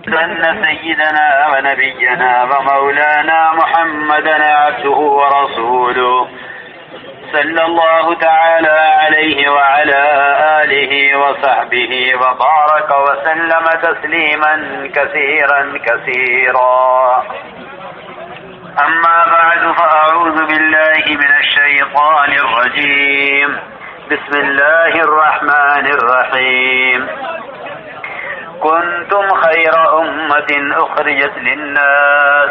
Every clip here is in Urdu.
أن سيدنا ونبينا ومولانا محمدا عبده ورسوله صلى الله تعالى عليه وعلى آله وصحبه وبارك وسلم تسليما كثيرا كثيرا. أما بعد فأعوذ بالله من الشيطان الرجيم. بسم الله الرحمن الرحيم. كنتم خير أمة أخرجت للناس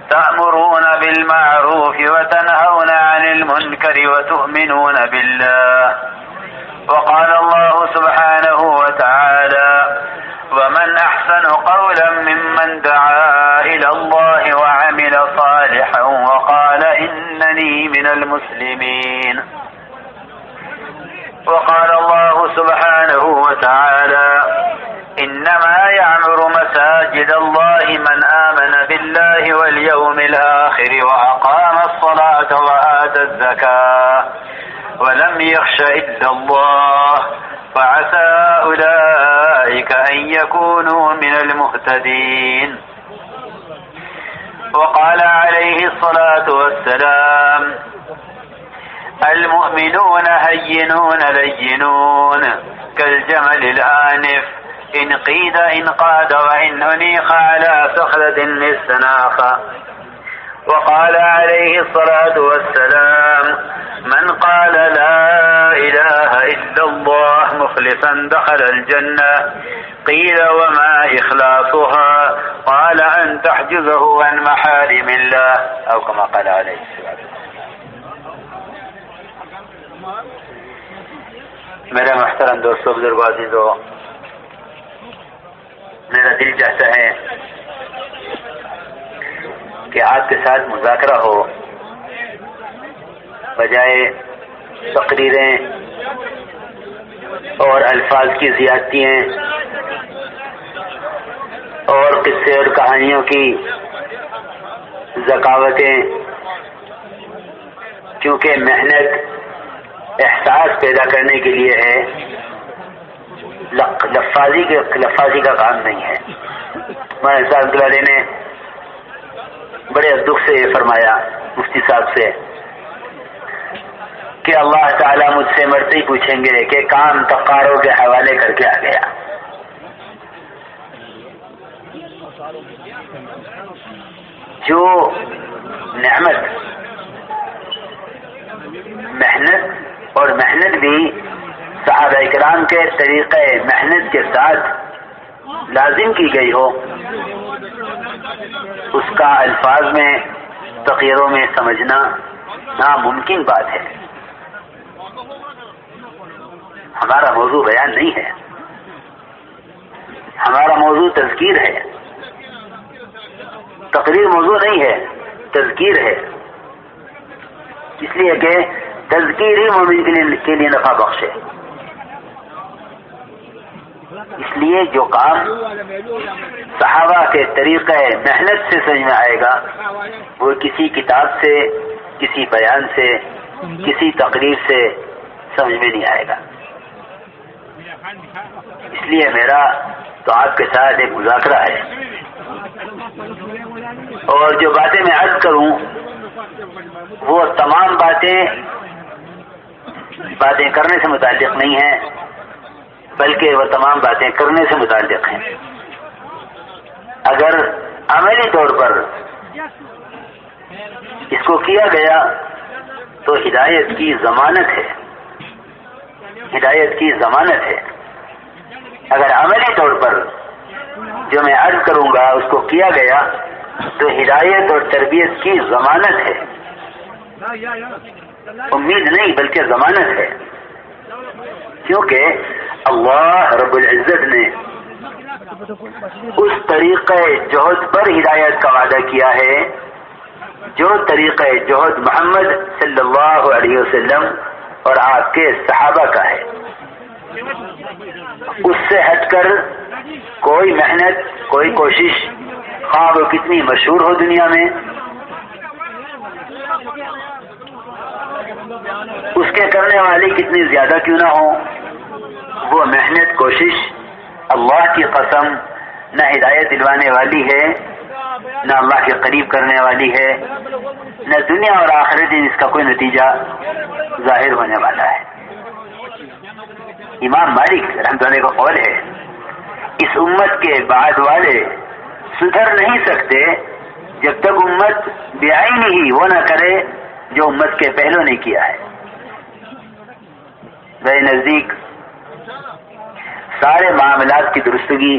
تأمرون بالمعروف وتنهون عن المنكر وتؤمنون بالله. وقال الله سبحانه وتعالى: ومن أحسن قولا ممن دعا إلى الله وعمل صالحا وقال إنني من المسلمين. وقال الله سبحانه وتعالى: إنما يعمر مساجد الله من آمن بالله واليوم الآخر وأقام الصلاة وآتى الزكاة ولم يخش إلا الله فعسى أولئك أن يكونوا من المهتدين. وقال عليه الصلاة والسلام: المؤمنون هينون لينون كالجمل الآنف إن قيد انقاد وإن أنيخ على صخرة استناخ. وقال عليه الصلاة والسلام: من قال لا إله إلا الله مخلصا دخل الجنة. قيل: وما إخلاصها؟ قال: أن تحجزه عن محارم الله، أو كما قال عليه الصلاة والسلام. میرے محترم دوستو، بزرگوں، عزیزو، میرا دل چاہتا ہے کہ آپ کے ساتھ مذاکرہ ہو، بجائے تقریریں اور الفاظ کی زیادتیاں اور قصے اور کہانیوں کی ذکاوتیں. کیونکہ محنت احساس پیدا کرنے کے لیے ہے، لفاظی کا کام نہیں ہے. مولانا صاحب علیہ نے بڑے دکھ سے یہ فرمایا مفتی صاحب سے کہ اللہ تعالیٰ مجھ سے مرتے ہی پوچھیں گے کہ کام تقاروں کے حوالے کر کے آ گیا. جو نعمت محنت بھی صحابہ کرام کے طریقے محنت کے ساتھ لازم کی گئی ہو، اس کا الفاظ میں تقریروں میں سمجھنا ناممکن بات ہے. ہمارا موضوع بیان نہیں ہے، ہمارا موضوع تذکیر ہے. تقریر موضوع نہیں ہے، تذکیر ہے. اس لیے کہ تذکیر ہی مومن کے لیے نفع بخش ہے. اس لیے جو کام صحابہ کے طریقہ محنت سے سمجھ میں آئے گا، وہ کسی کتاب سے، کسی بیان سے، کسی تقریر سے سمجھ میں نہیں آئے گا. اس لیے میرا تو آپ کے ساتھ ایک مذاکرہ ہے، اور جو باتیں میں عرض کروں وہ تمام باتیں کرنے سے متعلق نہیں ہیں، بلکہ وہ تمام باتیں کرنے سے متعلق ہیں. اگر عملی طور پر اس کو کیا گیا تو ہدایت کی ضمانت ہے، ہدایت کی ضمانت ہے. اگر عملی طور پر جو میں عرض کروں گا اس کو کیا گیا تو ہدایت اور تربیت کی ضمانت ہے. امید نہیں بلکہ ضمانت ہے، کیونکہ اللہ رب العزت نے اس طریقہ جہد پر ہدایت کا وعدہ کیا ہے جو طریقہ جہد محمد صلی اللہ علیہ وسلم اور آپ کے صحابہ کا ہے. اس سے ہٹ کر کوئی محنت، کوئی کوشش، خواہ وہ کتنی مشہور ہو دنیا میں، اس کے کرنے والے کتنی زیادہ کیوں نہ ہوں، وہ محنت، کوشش اللہ کی قسم نہ ہدایت دلوانے والی ہے، نہ اللہ کے قریب کرنے والی ہے، نہ دنیا اور آخرت میں اس کا کوئی نتیجہ ظاہر ہونے والا ہے۔ امام مالک رحمۃ اللہ کا قول ہے، اس امت کے بعد والے سدھر نہیں سکتے جب تک امت بعین ہی وہ نہ کرے جو امت کے پہلوں نے کیا ہے۔ میرے نزدیک سارے معاملات کی درستگی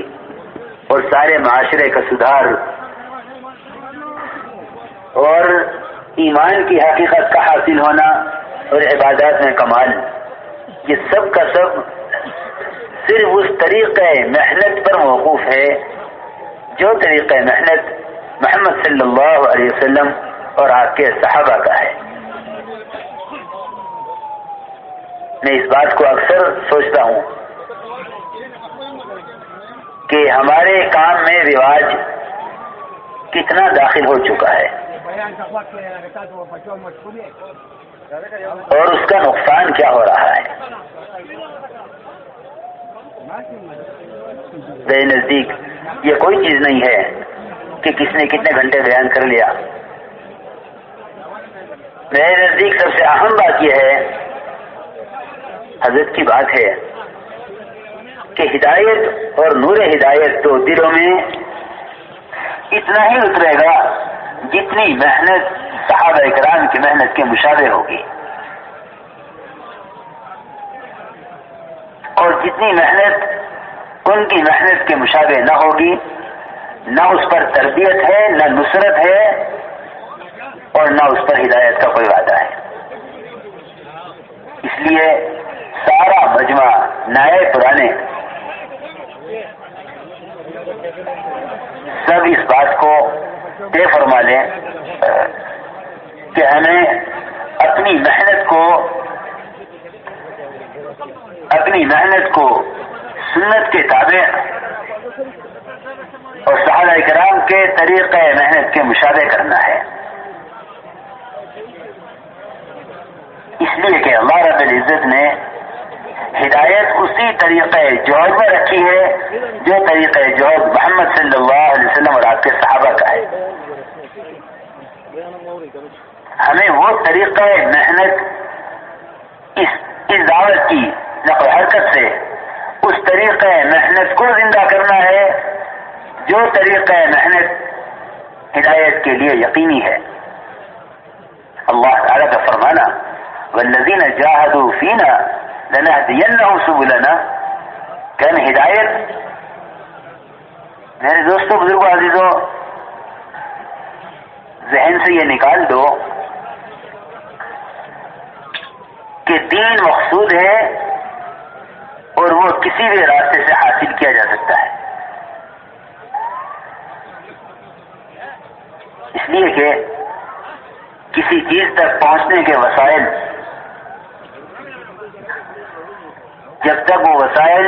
اور سارے معاشرے کا سدھار اور ایمان کی حقیقت کا حاصل ہونا اور عبادات میں کمال، یہ سب کا سب صرف اس طریقہ محنت پر موقوف ہے جو طریقہ محنت محمد صلی اللہ علیہ وسلم اور آپ کے صحابہ کا ہے۔ میں اس بات کو اکثر سوچتا ہوں کہ ہمارے کام میں رواج کتنا داخل ہو چکا ہے اور اس کا نقصان کیا ہو رہا ہے۔ میرے نزدیک یہ کوئی چیز نہیں ہے کہ کس نے کتنے گھنٹے بیان کر لیا۔ میرے نزدیک سب سے اہم بات یہ ہے، حضرت کی بات ہے کہ ہدایت اور نور ہدایت تو دلوں میں اتنا ہی اترے گا جتنی محنت صحابہ کرام کی محنت کے مشابہ ہوگی، اور جتنی محنت ان کی محنت کے مشابہ نہ ہوگی، نہ اس پر تربیت ہے، نہ نصرت ہے، اور نہ اس پر ہدایت کا کوئی وعدہ ہے۔ اس لیے سارا مجمع نئے پرانے سب اس بات کو طے فرما لیں کہ ہمیں اپنی محنت کو سنت کے تابع اور صحابہ کرام کے طریقہ محنت کے مشابہ کرنا ہے، اس لیے کہ اللہ رب العزت نے ہدایت اسی طریقہ جوہد میں رکھی ہے جو طریقہ جوہد محمد صلی اللہ علیہ وسلم اور آپ کے صحابہ کا ہے۔ ہمیں وہ طریقہ محنت اس دعوت کی نقل حرکت سے اس طریقہ محنت کو زندہ کرنا ہے جو طریقہ محنت ہدایت کے لیے یقینی ہے۔ اللہ تعالیٰ کا فرمانا والذین جاہدوا فینا لنہدینہم سبلنا، کہ ہدایت، میرے دوستوں بزرگوں عزیزوں، ذہن سے یہ نکال دو کہ دین مقصود ہے اور وہ کسی بھی راستے سے حاصل کیا جا سکتا ہے، اس لیے کہ کسی چیز تک پہنچنے کے وسائل جب تک وہ وسائل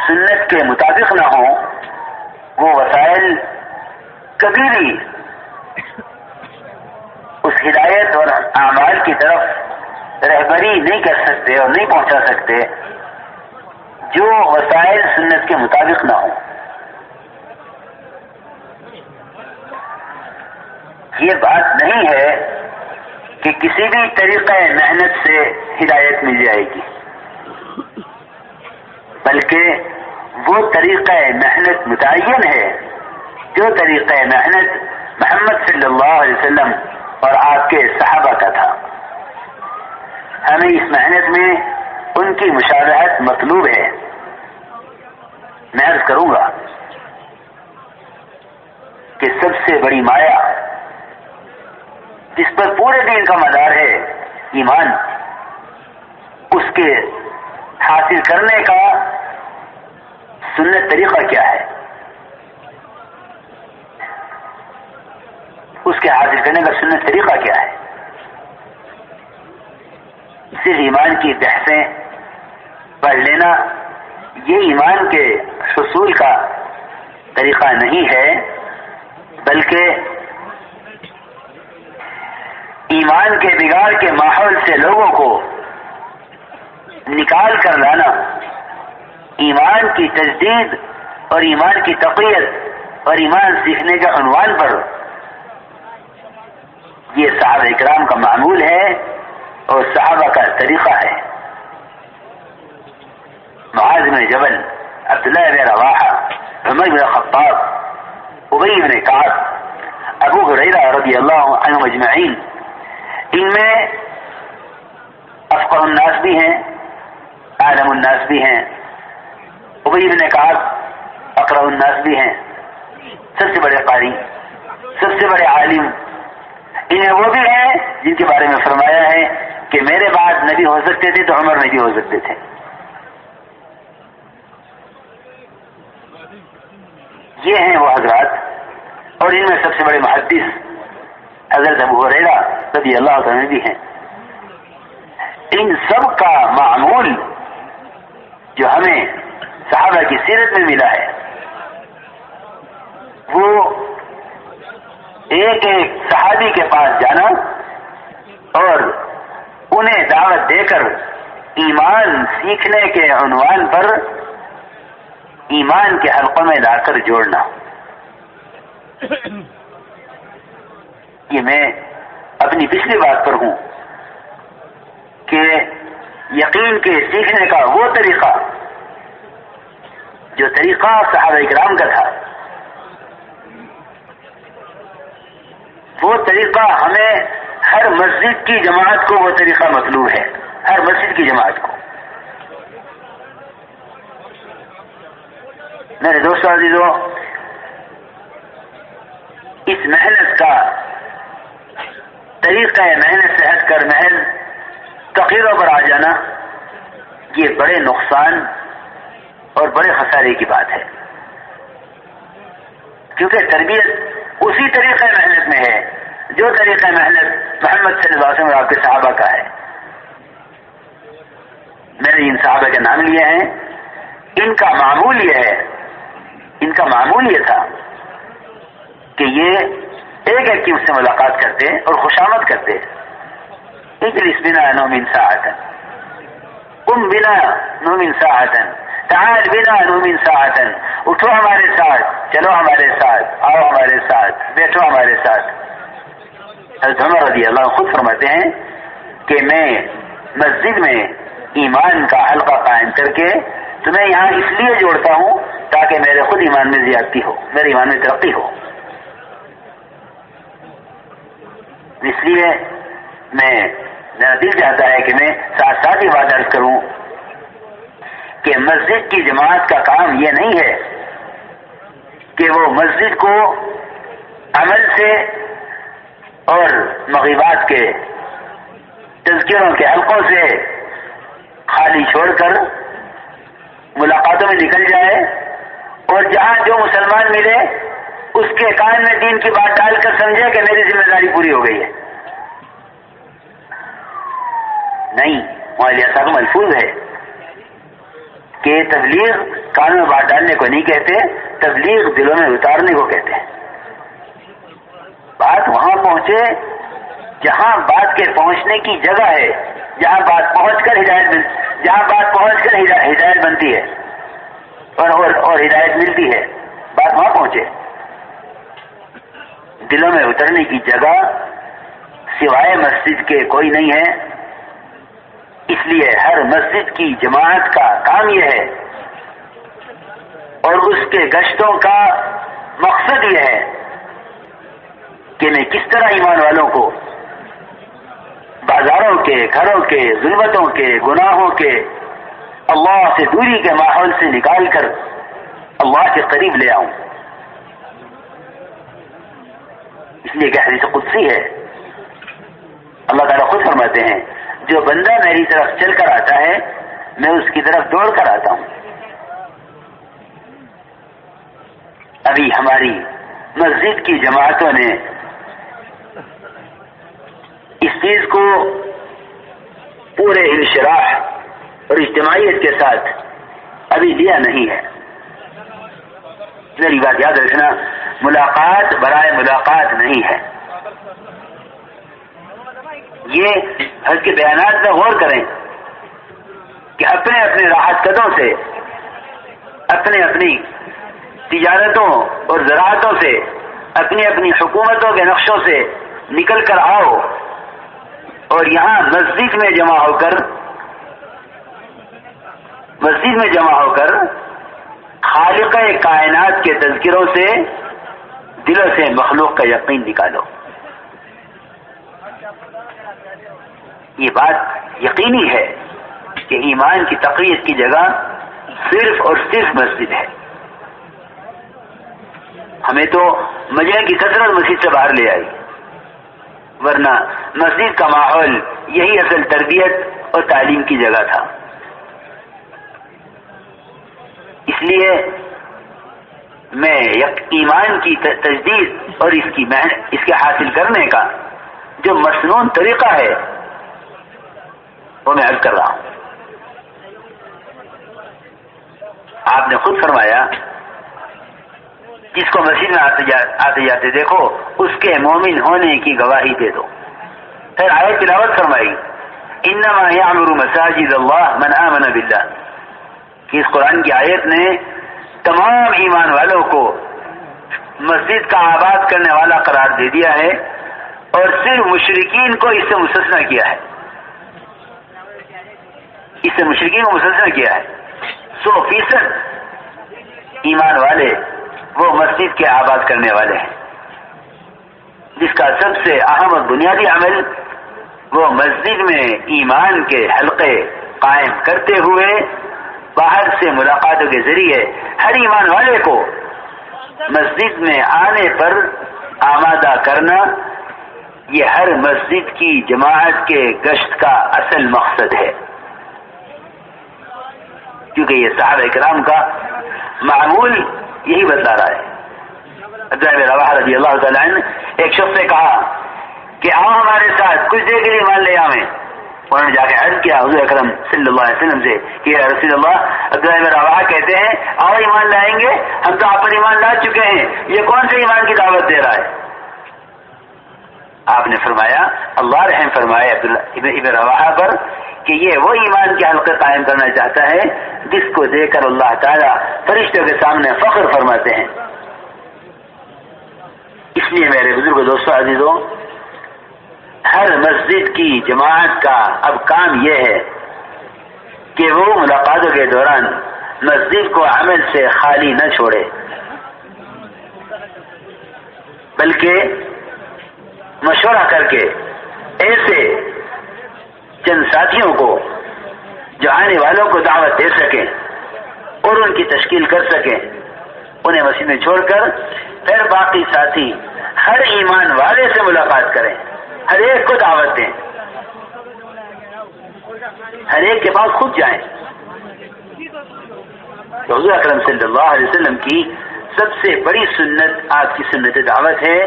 سنت کے مطابق نہ ہوں، وہ وسائل کبھی بھی اس ہدایت اور اعمال کی طرف رہبری نہیں کر سکتے اور نہیں پہنچا سکتے جو وسائل سنت کے مطابق نہ ہوں۔ یہ بات نہیں ہے کہ کسی بھی طریقہ محنت سے ہدایت مل جائے گی، بلکہ وہ طریقہ محنت متعین ہے جو طریقہ محنت محمد صلی اللہ علیہ وسلم اور آپ کے صحابہ کا تھا۔ ہمیں اس محنت میں ان کی مشابہت مطلوب ہے۔ میں عرض کروں گا کہ سب سے بڑی مایا جس پر پورے دین کا مدار ہے، ایمان، اس کے حاصل کرنے کا سنت طریقہ کیا ہے، اس کے حاصل کرنے کا سنت طریقہ کیا ہے۔ صرف ایمان کی بحثیں پڑھ لینا یہ ایمان کے حصول کا طریقہ نہیں ہے، بلکہ ایمان کے بگاڑ کے ماحول سے لوگوں کو نکال کر لانا ایمان کی تجدید اور ایمان کی تقویت اور ایمان سیکھنے کے عنوان پر یہ صحابہ اکرام کا معمول ہے اور صحابہ کا طریقہ ہے۔ معاذ بن جبل، عبداللہ بن رواحہ، عمر بن خطاب، ابی بن کعب، ابو ہریرہ رضی اللہ عنہم اجمعین، ان میں افقہ الناس بھی ہیں، عالم الناس بھی ہیں، ابی بن کعب اقرأ الناس بھی ہیں، سب سے بڑے قاری، سب سے بڑے عالم، انہیں وہ بھی ہیں جن کے بارے میں فرمایا ہے کہ میرے بعد نبی ہو سکتے تھے تو عمر نبی ہو سکتے تھے۔ یہ ہیں وہ حضرات، اور ان میں سب سے بڑے محدث حضرت ابو ہریرہ رضی اللہ عنہ بھی ہیں۔ ان سب کا معمول جو ہمیں صحابہ کی سیرت میں ملا ہے وہ ایک ایک صحابی کے پاس جانا اور انہیں دعوت دے کر ایمان سیکھنے کے عنوان پر ایمان کے حلقوں میں لا کر جوڑنا۔ یہ میں اپنی پچھلی بات پر ہوں کہ یقین کے سیکھنے کا وہ طریقہ جو طریقہ صحابہ اکرام کا تھا، وہ طریقہ ہمیں ہر مسجد کی جماعت کو وہ طریقہ مطلوب ہے، ہر مسجد کی جماعت کو۔ میرے دوستوں عزیزوں، اس محنت کا طریقہ محنت سے ہٹ کر محض تقریروں پر آ جانا یہ بڑے نقصان اور بڑے خسارے کی بات ہے، کیونکہ تربیت اسی طریقہ محنت میں ہے جو طریقہ محنت محمد صلی اللہ علیہ وسلم اور آپ کے صحابہ کا ہے۔ میں نے ان صحابہ کے نام لیے ہیں، ان کا معمول یہ ہے، ان کا معمول یہ تھا کہ یہ ایک ایک کی اس سے ملاقات کرتے اور خوشامد کرتے۔ اجلس بنا نؤمن ساعة، قم بنا نؤمن ساعة، تعال بنا نؤمن ساعة، اٹھو ہمارے ساتھ، چلو ہمارے ساتھ، آؤ ہمارے ساتھ، بیٹھو ہمارے ساتھ۔ حضرت عمر رضی اللہ عنہ خود فرماتے ہیں کہ میں مسجد میں ایمان کا حلقہ قائم کر کے تمہیں یہاں اس لیے جوڑتا ہوں تاکہ میرے خود ایمان میں زیادتی ہو، میرے ایمان میں ترقی ہو۔ اس لیے میرا دل چاہتا ہے کہ میں ساتھ ساتھ یہ بات عرض کروں کہ مسجد کی جماعت کا کام یہ نہیں ہے کہ وہ مسجد کو عمل سے اور مغیبات کے تذکروں کے حلقوں سے خالی چھوڑ کر ملاقاتوں میں نکل جائے اور جہاں جو مسلمان ملے اس کے کان میں دین کی بات ڈال کر سمجھے کہ میری ذمہ داری پوری ہو گئی ہے۔ نہیں، وہاں ایسا تو ملفوظ ہے کہ تبلیغ کان میں بات ڈالنے کو نہیں کہتے، تبلیغ دلوں میں اتارنے کو کہتے ہیں۔ بات وہاں پہنچے جہاں بات کے پہنچنے کی جگہ ہے، جہاں بات پہنچ کر ہدایت بنتی ہے اور ہدایت ملتی ہے، بات وہاں پہنچے۔ دلوں میں اترنے کی جگہ سوائے مسجد کے کوئی نہیں ہے، اس لیے ہر مسجد کی جماعت کا کام یہ ہے اور اس کے گشتوں کا مقصد یہ ہے کہ میں کس طرح ایمان والوں کو بازاروں کے، گھروں کے، ظلمتوں کے، گناہوں کے، اللہ سے دوری کے ماحول سے نکال کر اللہ کے قریب لے آؤں۔ اس لیے کہ حدیث قدسی ہے، اللہ تعالیٰ خود فرماتے ہیں جو بندہ میری طرف چل کر آتا ہے میں اس کی طرف دوڑ کر آتا ہوں۔ ابھی ہماری مسجد کی جماعتوں نے اس چیز کو پورے انشراح اور اجتماعیت کے ساتھ ابھی لیا نہیں ہے۔ میری بات یاد رکھنا، ملاقات برائے ملاقات نہیں ہے۔ یہ حضرت کے بیانات میں غور کریں کہ اپنے اپنے راحت قدوں سے اپنے اپنی تجارتوں اور زراعتوں سے، اپنی اپنی حکومتوں کے نقشوں سے نکل کر آؤ اور یہاں مسجد میں جمع ہو کر خالق کائنات کے تذکروں سے دلوں سے مخلوق کا یقین نکالو۔ یہ بات یقینی ہے کہ ایمان کی تقویت کی جگہ صرف اور صرف مسجد ہے۔ ہمیں تو مجمع کی کثرت مسجد سے باہر لے آئی، ورنہ مسجد کا ماحول یہی اصل تربیت اور تعلیم کی جگہ تھا۔ اس لیے میں ایمان کی تجدید اور اس کے حاصل کرنے کا جو مسنون طریقہ ہے وہ میں عرض کر رہا ہوں۔ آپ نے خود فرمایا جس کو مسجد میں آتے جاتے دیکھو اس کے مومن ہونے کی گواہی دے دو۔ پھر آیت تلاوت فرمائی انما یعمر مساجد اللہ من آمن باللہ، کہ اس قرآن کی آیت نے تمام ایمان والوں کو مسجد کا آباد کرنے والا قرار دے دیا ہے اور صرف مشرکین کو اس سے مستثنیٰ کیا ہے، اس سے مشرکین کو مستثنیٰ کیا ہے۔ 100% ایمان والے وہ مسجد کے آباد کرنے والے ہیں، جس کا سب سے اہم اور بنیادی عمل وہ مسجد میں ایمان کے حلقے قائم کرتے ہوئے باہر سے ملاقاتوں کے ذریعے ہر ایمان والے کو مسجد میں آنے پر آمادہ کرنا، یہ ہر مسجد کی جماعت کے گشت کا اصل مقصد ہے، کیونکہ یہ صحابہ کرام کا معمول یہی بتلا رہا ہے۔ عبداللہ بن رواحہ رضی اللہ تعالیٰ عنہ ایک شخص نے کہا کہ آؤ ہمارے ساتھ کچھ دیر کے لیے ایمان لے آویں۔ انہوں نے جا کے عرض کیا حضور اکرم صلی اللہ علیہ وسلم سے کہ یا رسول اللہ، عبداللہ بن رواحہ کہتے ہیں آؤ ایمان لائیں گے، ہم تو آپ پر ایمان لا چکے ہیں، یہ کون سے ایمان کی دعوت دے رہا ہے؟ آپ نے فرمایا اللہ رحم فرمائے عبداللہ ابن رواحہ پر کہ یہ وہ ایمان کے حلقے قائم کرنا چاہتا ہے جس کو دے کر اللہ تعالیٰ فرشتوں کے سامنے فخر فرماتے ہیں۔ اس لیے میرے بزرگ دوستو عزیزوں، ہر مسجد کی جماعت کا اب کام یہ ہے کہ وہ ملاقاتوں کے دوران مسجد کو عمل سے خالی نہ چھوڑے، بلکہ مشورہ کر کے ایسے چند ساتھیوں کو جو آنے والوں کو دعوت دے سکیں اور ان کی تشکیل کر سکیں، انہیں مسجد میں چھوڑ کر پھر باقی ساتھی ہر ایمان والے سے ملاقات کریں، ہر ایک کو دعوت دیں، ہر ایک کے پاس خود جائیں۔ تو حضور اکرم صلی اللہ علیہ وسلم کی سب سے بڑی سنت آپ کی سنت دعوت ہے،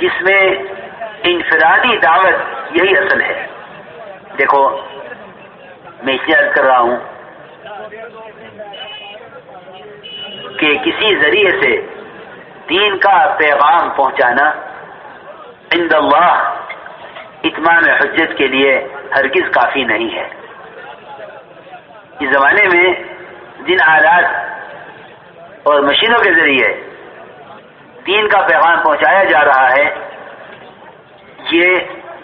جس میں انفرادی دعوت یہی اصل ہے۔ دیکھو میں اس لیے عرض کر رہا ہوں کہ کسی ذریعے سے دین کا پیغام پہنچانا عند اللہ اتمام حجت کے لیے ہرگز کافی نہیں ہے۔ اس زمانے میں جن آلات اور مشینوں کے ذریعے دین کا پیغام پہنچایا جا رہا ہے یہ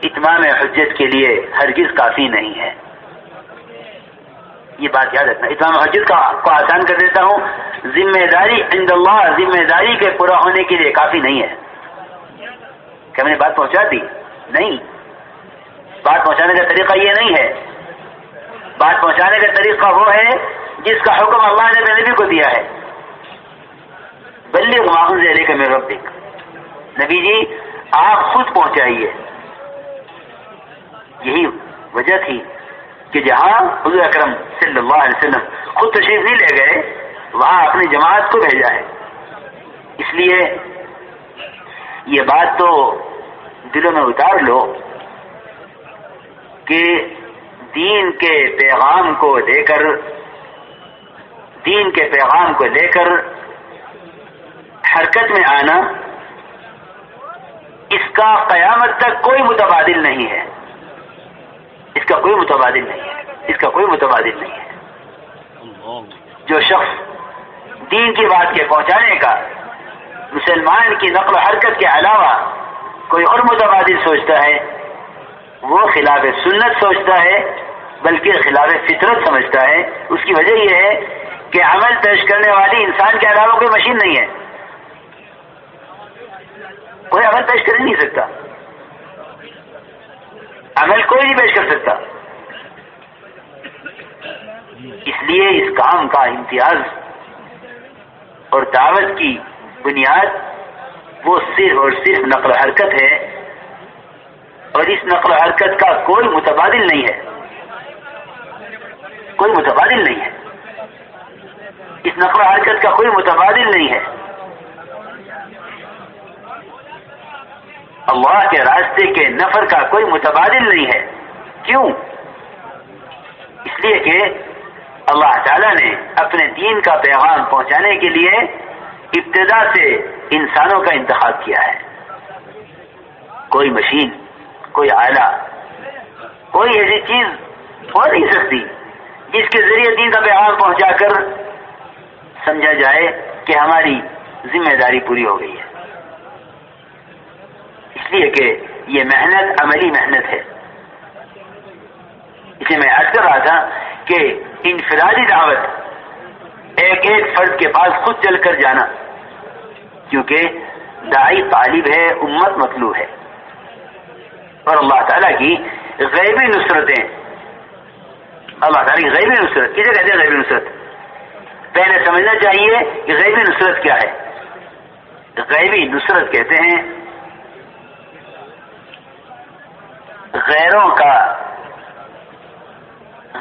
اتمام حجت کے لیے ہرگز کافی نہیں ہے۔ یہ بات یاد رکھنا، اتمام حجت کو آسان کر دیتا ہوں، ذمہ داری عند اللہ ذمہ داری کے پورا ہونے کے لیے کافی نہیں ہے۔ کیا میں نے بات پہنچا دی؟ نہیں، بات پہنچانے کا طریقہ یہ نہیں ہے۔ بات پہنچانے کا طریقہ وہ ہے جس کا حکم اللہ نے اپنے نبی کو دیا ہے، بلغ ما انزل الیک من ربک، نبی جی آپ خود پہنچائیے۔ یہی وجہ تھی کہ جہاں حضور اکرم صلی اللہ علیہ وسلم خود تشریف نہیں لے گئے وہاں اپنی جماعت کو بھیجا ہے۔ اس لیے یہ بات تو دلوں میں اتار لو کہ دین کے پیغام کو لے کر حرکت میں آنا، اس کا قیامت تک کوئی متبادل نہیں ہے، اس کا کوئی متبادل نہیں ہے۔ جو شخص دین کی بات کے پہنچانے کا مسلمان کی نقل و حرکت کے علاوہ کوئی اور متبادل سوچتا ہے، وہ خلاف سنت سوچتا ہے، بلکہ خلاف فطرت سمجھتا ہے۔ اس کی وجہ یہ ہے کہ عمل پیش کرنے والی انسان کے علاوہ کوئی مشین نہیں ہے، کوئی عمل پیش کر ہی نہیں سکتا، عمل کوئی نہیں پیش کر سکتا۔ اس لیے اس کام کا امتیاز اور دعوت کی بنیاد وہ صرف اور صرف نقل و حرکت ہے، اور اس نقل و حرکت کا کوئی متبادل نہیں ہے، کوئی متبادل نہیں ہے، اس نقل و حرکت کا کوئی متبادل نہیں ہے۔ اللہ کے راستے کے نفر کا کوئی متبادل نہیں ہے۔ کیوں؟ اس لیے کہ اللہ تعالیٰ نے اپنے دین کا پیغام پہنچانے کے لیے ابتدا سے انسانوں کا انتخاب کیا ہے۔ کوئی مشین، کوئی آلہ، کوئی ایسی چیز ہو نہیں سکتی جس کے ذریعے دین کا پیغام پہنچا کر سمجھا جائے کہ ہماری ذمہ داری پوری ہو گئی ہے، اس لیے کہ یہ محنت عملی محنت ہے۔ اسے میں عرض کر رہا تھا کہ انفرادی دعوت ایک ایک فرد کے پاس خود چل کر جانا، کیونکہ داعی طالب ہے، امت مطلوب ہے، اور اللہ تعالیٰ کی غیبی نصرتیں، اللہ تعالیٰ کی غیبی نصرت کسے کہتے ہیں؟ غیبی نصرت پہلے سمجھنا چاہیے کہ غیبی نصرت کیا ہے۔ غیبی نصرت کہتے ہیں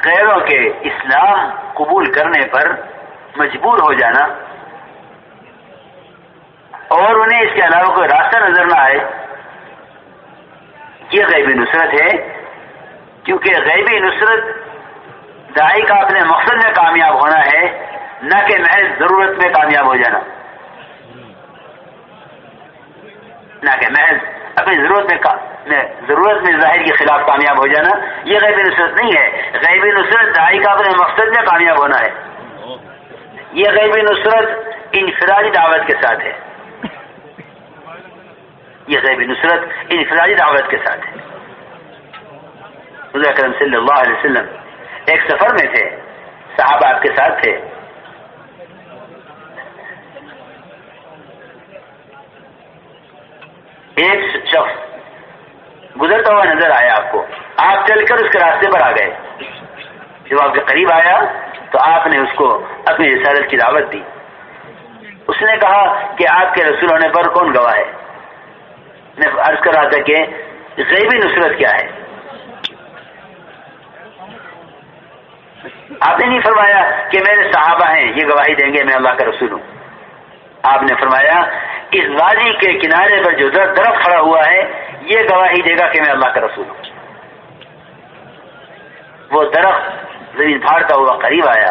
غیروں کے اسلام قبول کرنے پر مجبور ہو جانا اور انہیں اس کے علاوہ کوئی راستہ نظر نہ آئے، یہ غیبی نصرت ہے۔ کیونکہ غیبی نصرت داعی کا اپنے مقصد میں کامیاب ہونا ہے، نہ کہ محض ضرورت میں کامیاب ہو جانا، نہ کہ محض اپنی ضرورت میں ظاہر کے خلاف کامیاب ہو جانا۔ یہ غیبی نصرت نہیں ہے۔ غیبی نصرت داعی کا اپنے مقصد میں کامیاب ہونا ہے۔ یہ غیبی نصرت انفرادی دعوت کے ساتھ ہے، یہ غیبی نصرت انفرادی دعوت کے ساتھ ہے۔ حضور اکرم صلی اللہ علیہ وسلم ایک سفر میں تھے، صحابہ آپ کے ساتھ تھے، ایک شخص گزرتا ہوا نظر آیا آپ کو، آپ چل کر اس کے راستے پر آ گئے۔ جب آپ کے قریب آیا تو آپ نے اس کو اپنی رسالت کی دعوت دی۔ اس نے کہا کہ آپ کے رسول ہونے پر کون گواہ ہے؟ میں عرض کر رہا تھا کہ غیبی نصرت کیا ہے۔ آپ نے نہیں فرمایا کہ میرے صحابہ ہیں یہ گواہی دیں گے میں اللہ کا رسول ہوں۔ آپ نے فرمایا اس وادی کے کنارے پر جو درخت کھڑا ہوا ہے یہ گواہی دے گا کہ میں اللہ کا رسول ہوں۔ وہ درخت زمین پھاڑتا ہوا قریب آیا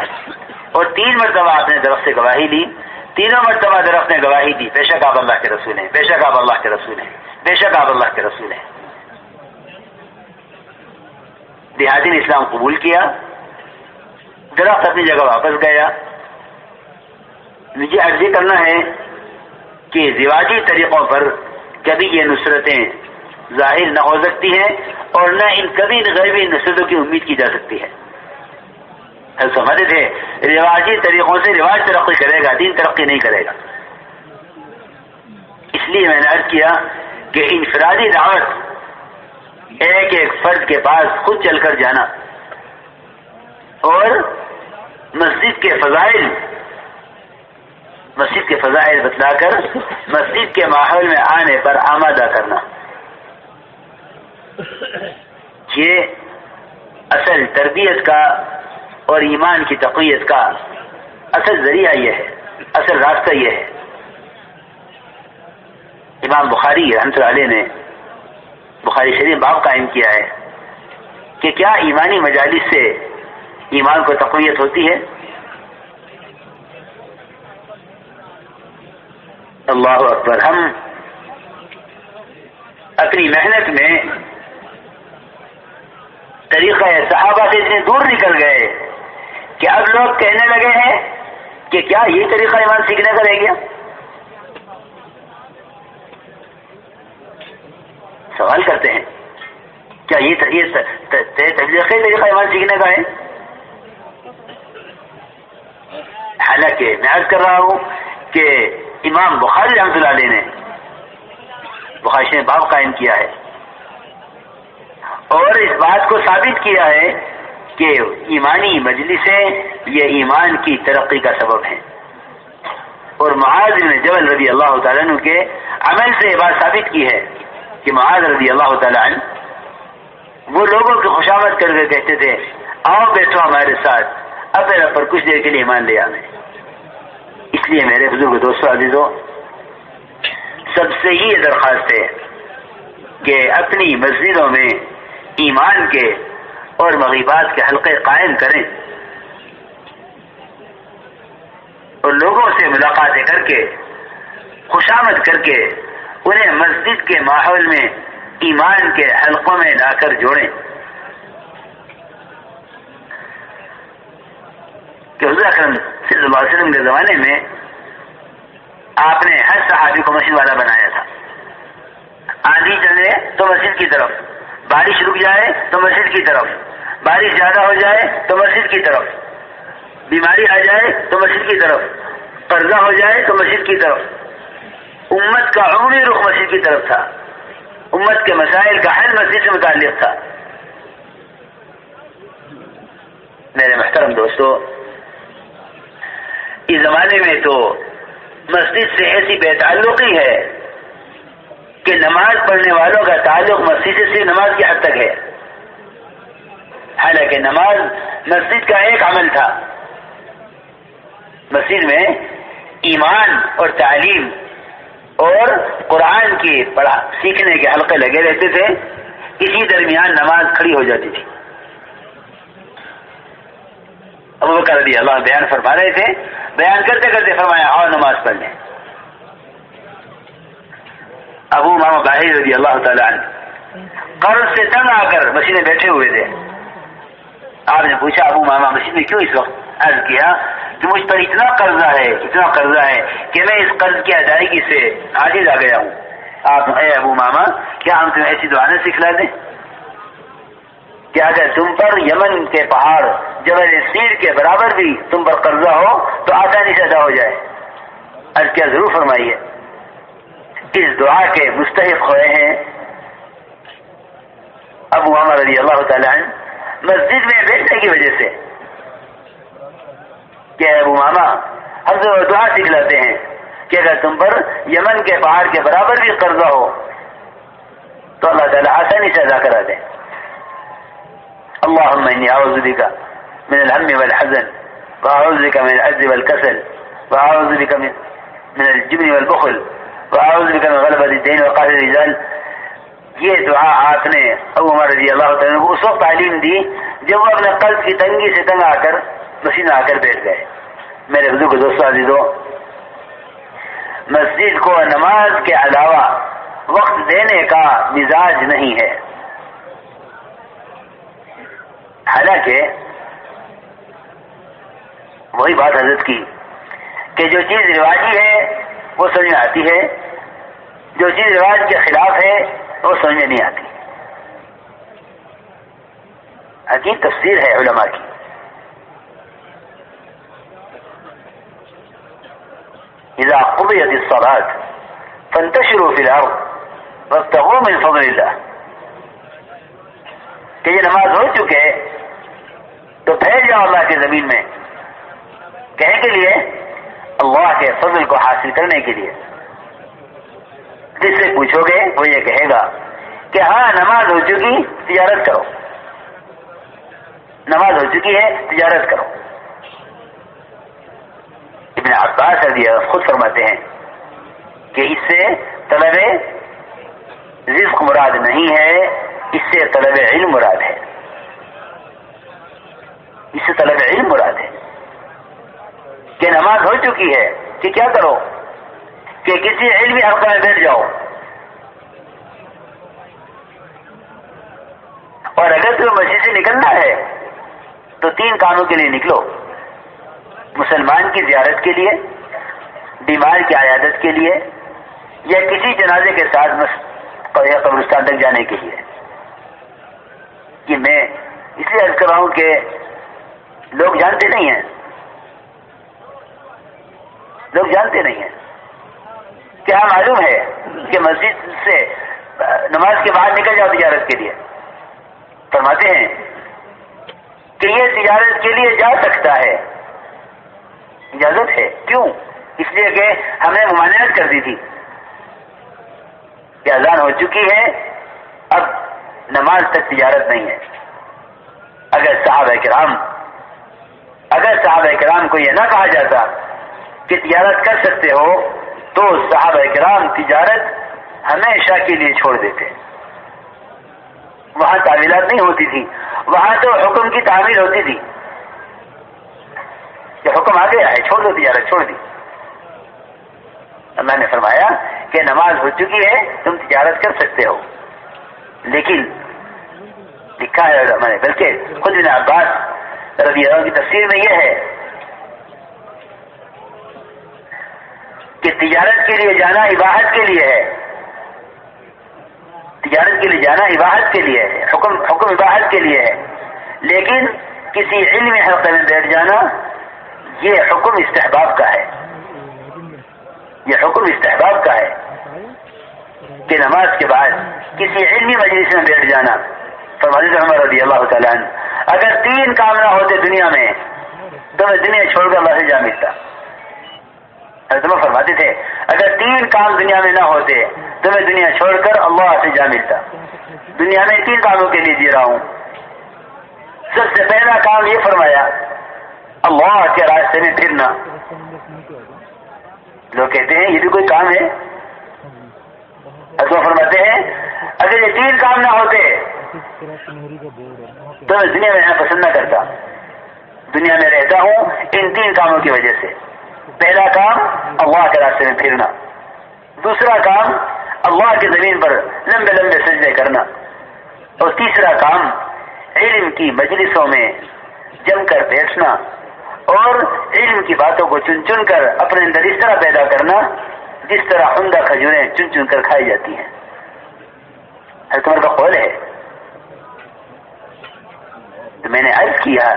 اور 3 مرتبہ آپ نے درخت سے گواہی لی۔ تینوں مرتبہ درخت نے گواہی دی، بے شک آپ اللہ کے رسول ہیں، بے شک آپ اللہ کے رسول ہیں، بے شک آپ اللہ کے رسول ہیں۔ دیہاتی نے اسلام قبول کیا، درخت اپنی جگہ واپس گیا۔ مجھے عرض کرنا ہے کہ رواجی طریقوں پر کبھی یہ نصرتیں ظاہر نہ ہو سکتی ہیں اور نہ ان کبھی غیبی نصرتوں کی امید کی جا سکتی ہے۔ سمجھتے تھے رواجی طریقوں سے رواج ترقی کرے گا، دین ترقی نہیں کرے گا۔ اس لیے میں نے عرض کیا کہ انفرادی دعوت ایک ایک فرد کے پاس خود چل کر جانا اور مسجد کے فضائل بتلا کر مسجد کے ماحول میں آنے پر آمادہ کرنا، یہ اصل تربیت کا اور ایمان کی تقویت کا اصل ذریعہ یہ ہے، اصل راستہ یہ ہے۔ امام بخاری رحمۃ اللہ علیہ نے بخاری شریف باب قائم کیا ہے کہ کیا ایمانی مجالس سے ایمان کو تقویت ہوتی ہے؟ اللہ اکبر۔ ہم اپنی محنت میں طریقہ صحابہ سے اتنے دور نکل گئے کہ اب لوگ کہنے لگے ہیں کہ کیا یہ طریقہ ایمان سیکھنے کا رہ گیا؟ سوال کرتے ہیں کیا یہ تبلیغی طریقہ ایمان سیکھنے کا ہے؟ حالانکہ میں عرض کر رہا ہوں کہ امام بخاری رحمۃ اللہ علیہ نے بخاری نے باب قائم کیا ہے اور اس بات کو ثابت کیا ہے کہ ایمانی مجلسیں یہ ایمان کی ترقی کا سبب ہیں، اور معاذ بن جبل رضی اللہ تعالیٰ عنہ کے عمل سے یہ بات ثابت کی ہے کہ معاذ رضی اللہ تعالیٰ عنہ وہ لوگوں کی خوشامد کر کے کہتے تھے آؤ بیٹھو ہمارے ساتھ، اب میرا پر کچھ دیر کے لیے ایمان لے آنے۔ اس لیے میرے بزرگ دوستوں عزیزوں، سب سے ہی یہ درخواست ہے کہ اپنی مسجدوں میں ایمان کے اور مغیبات کے حلقے قائم کریں اور لوگوں سے ملاقاتیں کر کے خوشامد کر کے انہیں مسجد کے ماحول میں ایمان کے حلقوں میں لا کر جوڑیں کہ حضور اکرم صلی اللہ علیہ وسلم کے زمانے میں آپ نے ہر صحابی کو مسجد والا بنایا تھا۔ آندھی چلے تو مسجد کی طرف، بارش رک جائے تو مسجد کی طرف، بارش زیادہ ہو جائے تو مسجد کی طرف، بیماری آ جائے تو مسجد کی طرف، قرضہ ہو جائے تو مسجد کی طرف۔ امت کا عمومی رخ مسجد کی طرف تھا، امت کے مسائل کا حل مسجد سے متعلق تھا۔ میرے محترم دوستو، اس زمانے میں تو مسجد سے ایسی بے تعلقی ہے کہ نماز پڑھنے والوں کا تعلق مسجد سے صرف نماز کی حد تک ہے، حالانکہ نماز مسجد کا ایک عمل تھا۔ مسجد میں ایمان اور تعلیم اور قرآن کی سیکھنے کے حلقے لگے رہتے تھے، اسی درمیان نماز کھڑی ہو جاتی تھی۔ ابوبکر رضی اللہ عنہ بیان فرما رہے تھے، بیان کرتے کرتے فرمایا آؤ نماز پڑھ لیں۔ ابو امامہ باہلی رضی اللہ تعالی عنہ قرض سے تنگ آ کر مسجد میں بیٹھے ہوئے تھے۔ آپ نے پوچھا ابو امامہ مسجد میں کیوں اس وقت؟ عرض کیا کہ مجھ پر اتنا قرضہ ہے کہ میں اس قرض کی ادائیگی سے عاجز آ گیا ہوں۔ آپ اے ابو امامہ کیا ہم تمہیں ایسی دعائیں سکھلا دیں کہ اگر تم پر یمن کے پہاڑ جبل سیر کے برابر بھی تم پر قرضہ ہو تو آسانی سے ادا ہو جائے؟ عرض کیا ضرور فرمائیے۔ اس دعا کے مستحق ہوئے ہیں ابو امامہ رضی اللہ تعالی عنہ مسجد میں بیٹھنے کی وجہ سے کہ ابو امامہ ہم سے دعا سکھلاتے ہیں کہ اگر تم پر یمن کے پہاڑ کے برابر بھی قرضہ ہو تو اللہ تعالیٰ آسانی سے ادا کرا دے۔ اللهم إني أعوذ بك من الهم والحزن وأعوذ بك من العجز والكسل وأعوذ بك من الجبن والبخل وأعوذ بك من غلبة الدين وقهر الرجال۔ یہ دعا آپ نے ابو عمر رضی اللہ تعالیٰ کو اس وقت تعلیم دی جب وہ اپنے قلب کی تنگی سے تنگ آ کر مسجد میں آ کر بیٹھ گئے۔ میرے بزرگ دوستوں عزیزوں، مسجد کو نماز کے علاوہ وقت دینے کا مزاج نہیں ہے، حالانکہ وہی بات حضرت کی کہ جو چیز رواجی ہے وہ سمجھ میں آتی ہے، جو چیز رواج کے خلاف ہے وہ سمجھ میں نہیں آتی۔ عجیب تفسیر ہے علماء کی۔ اذا قضیت الصلاۃ فانتشروا فی الارض وابتغوا من فضل اللہ، کہ یہ نماز ہو چکے تو پھیل جاؤ اللہ کی زمین میں، کہنے کے لیے اللہ کے فضل کو حاصل کرنے کے لیے۔ جس سے پوچھو گے وہ یہ کہے گا کہ ہاں نماز ہو چکی، تجارت کرو، نماز ہو چکی ہے تجارت کرو۔ ابن عباس رضی اللہ عنہ خود فرماتے ہیں کہ اس سے طلب رزق مراد نہیں ہے، اس سے طلب علم مراد ہے، اس سے طلب علم مراد ہے کہ نماز ہو چکی ہے کہ کیا کرو کہ کسی علمی حلقہ میں بیٹھ جاؤ، اور اگر تمہیں مسجد سے نکلنا ہے تو 3 کاموں کے لیے نکلو۔ مسلمان کی زیارت کے لیے، بیمار کی عیادت کے لیے، یا کسی جنازے کے ساتھ یا قبرستان تک جانے کے لیے. کہ میں اس لیے عرض کر رہا ہوں کہ لوگ جانتے نہیں ہیں، لوگ جانتے نہیں ہیں. کیا معلوم ہے کہ مسجد سے نماز کے بعد نکل جاؤ تجارت کے لیے؟ فرماتے ہیں کہ یہ تجارت کے لیے جا سکتا ہے، اجازت ہے. کیوں؟ اس لیے کہ ہم نے ممانعت کر دی تھی کہ اذان ہو چکی ہے، اب نماز تک تجارت نہیں ہے. اگر صحابہ کرام کو یہ نہ کہا جاتا کہ تجارت کر سکتے ہو تو صحابہ کرام تجارت ہمیشہ کے لیے چھوڑ دیتے. وہاں تعویلات نہیں ہوتی تھی، وہاں تو حکم کی تعمیل ہوتی تھی کہ حکم آ گیا ہے، چھوڑ دو تجارت، چھوڑ دی. اللہ نے فرمایا کہ نماز ہو چکی ہے، تم تجارت کر سکتے ہو. لیکن لکھا ہے میں نے، بلکہ خود ابن عباس رضی اللہ عنہ کی تفسیر میں یہ ہے کہ تجارت کے لیے جانا اباحت کے لیے ہے، تجارت کے لیے جانا اباحت کے لیے ہے، حکم اباحت کے لیے ہے. لیکن کسی علمی حلقے میں بیٹھ جانا یہ حکم استحباب کا ہے، یہ حکم استحباب کا ہے کہ نماز کے بعد کسی علمی مجلس میں بیٹھ جانا. فرماتے عمر رضی اللہ تعالیٰ عنہ اگر 3 کام نہ ہوتے دنیا میں تو میں دنیا چھوڑ کر اللہ سے جا ملتا. حضرت عمر فرماتے تھے اگر 3 کام دنیا میں نہ ہوتے تو میں دنیا چھوڑ کر اللہ سے جا ملتا. دنیا میں 3 کاموں کے لیے جی رہا ہوں. سب سے پہلا کام یہ فرمایا اللہ کے راستے میں پھرنا. لوگ کہتے ہیں یہ بھی کوئی کام ہے؟ حضرت فرماتے ہیں اگر یہ 3 کام نہ ہوتے تو میں دنیا میں رہنا پسند نہ کرتا. دنیا میں رہتا ہوں ان 3 کاموں کی وجہ سے. پہلا کام اللہ کے راستے میں پھرنا، دوسرا کام اللہ کی زمین پر لمبے لمبے سجدے کرنا، اور تیسرا کام علم کی مجلسوں میں جم کر بیٹھنا اور علم کی باتوں کو چن چن کر اپنے اندر اس طرح پیدا کرنا جس طرح عمدہ کھجوریں چن چن کر کھائی جاتی ہیں. حضرت عمر کا قول ہے. تو میں نے عرض کیا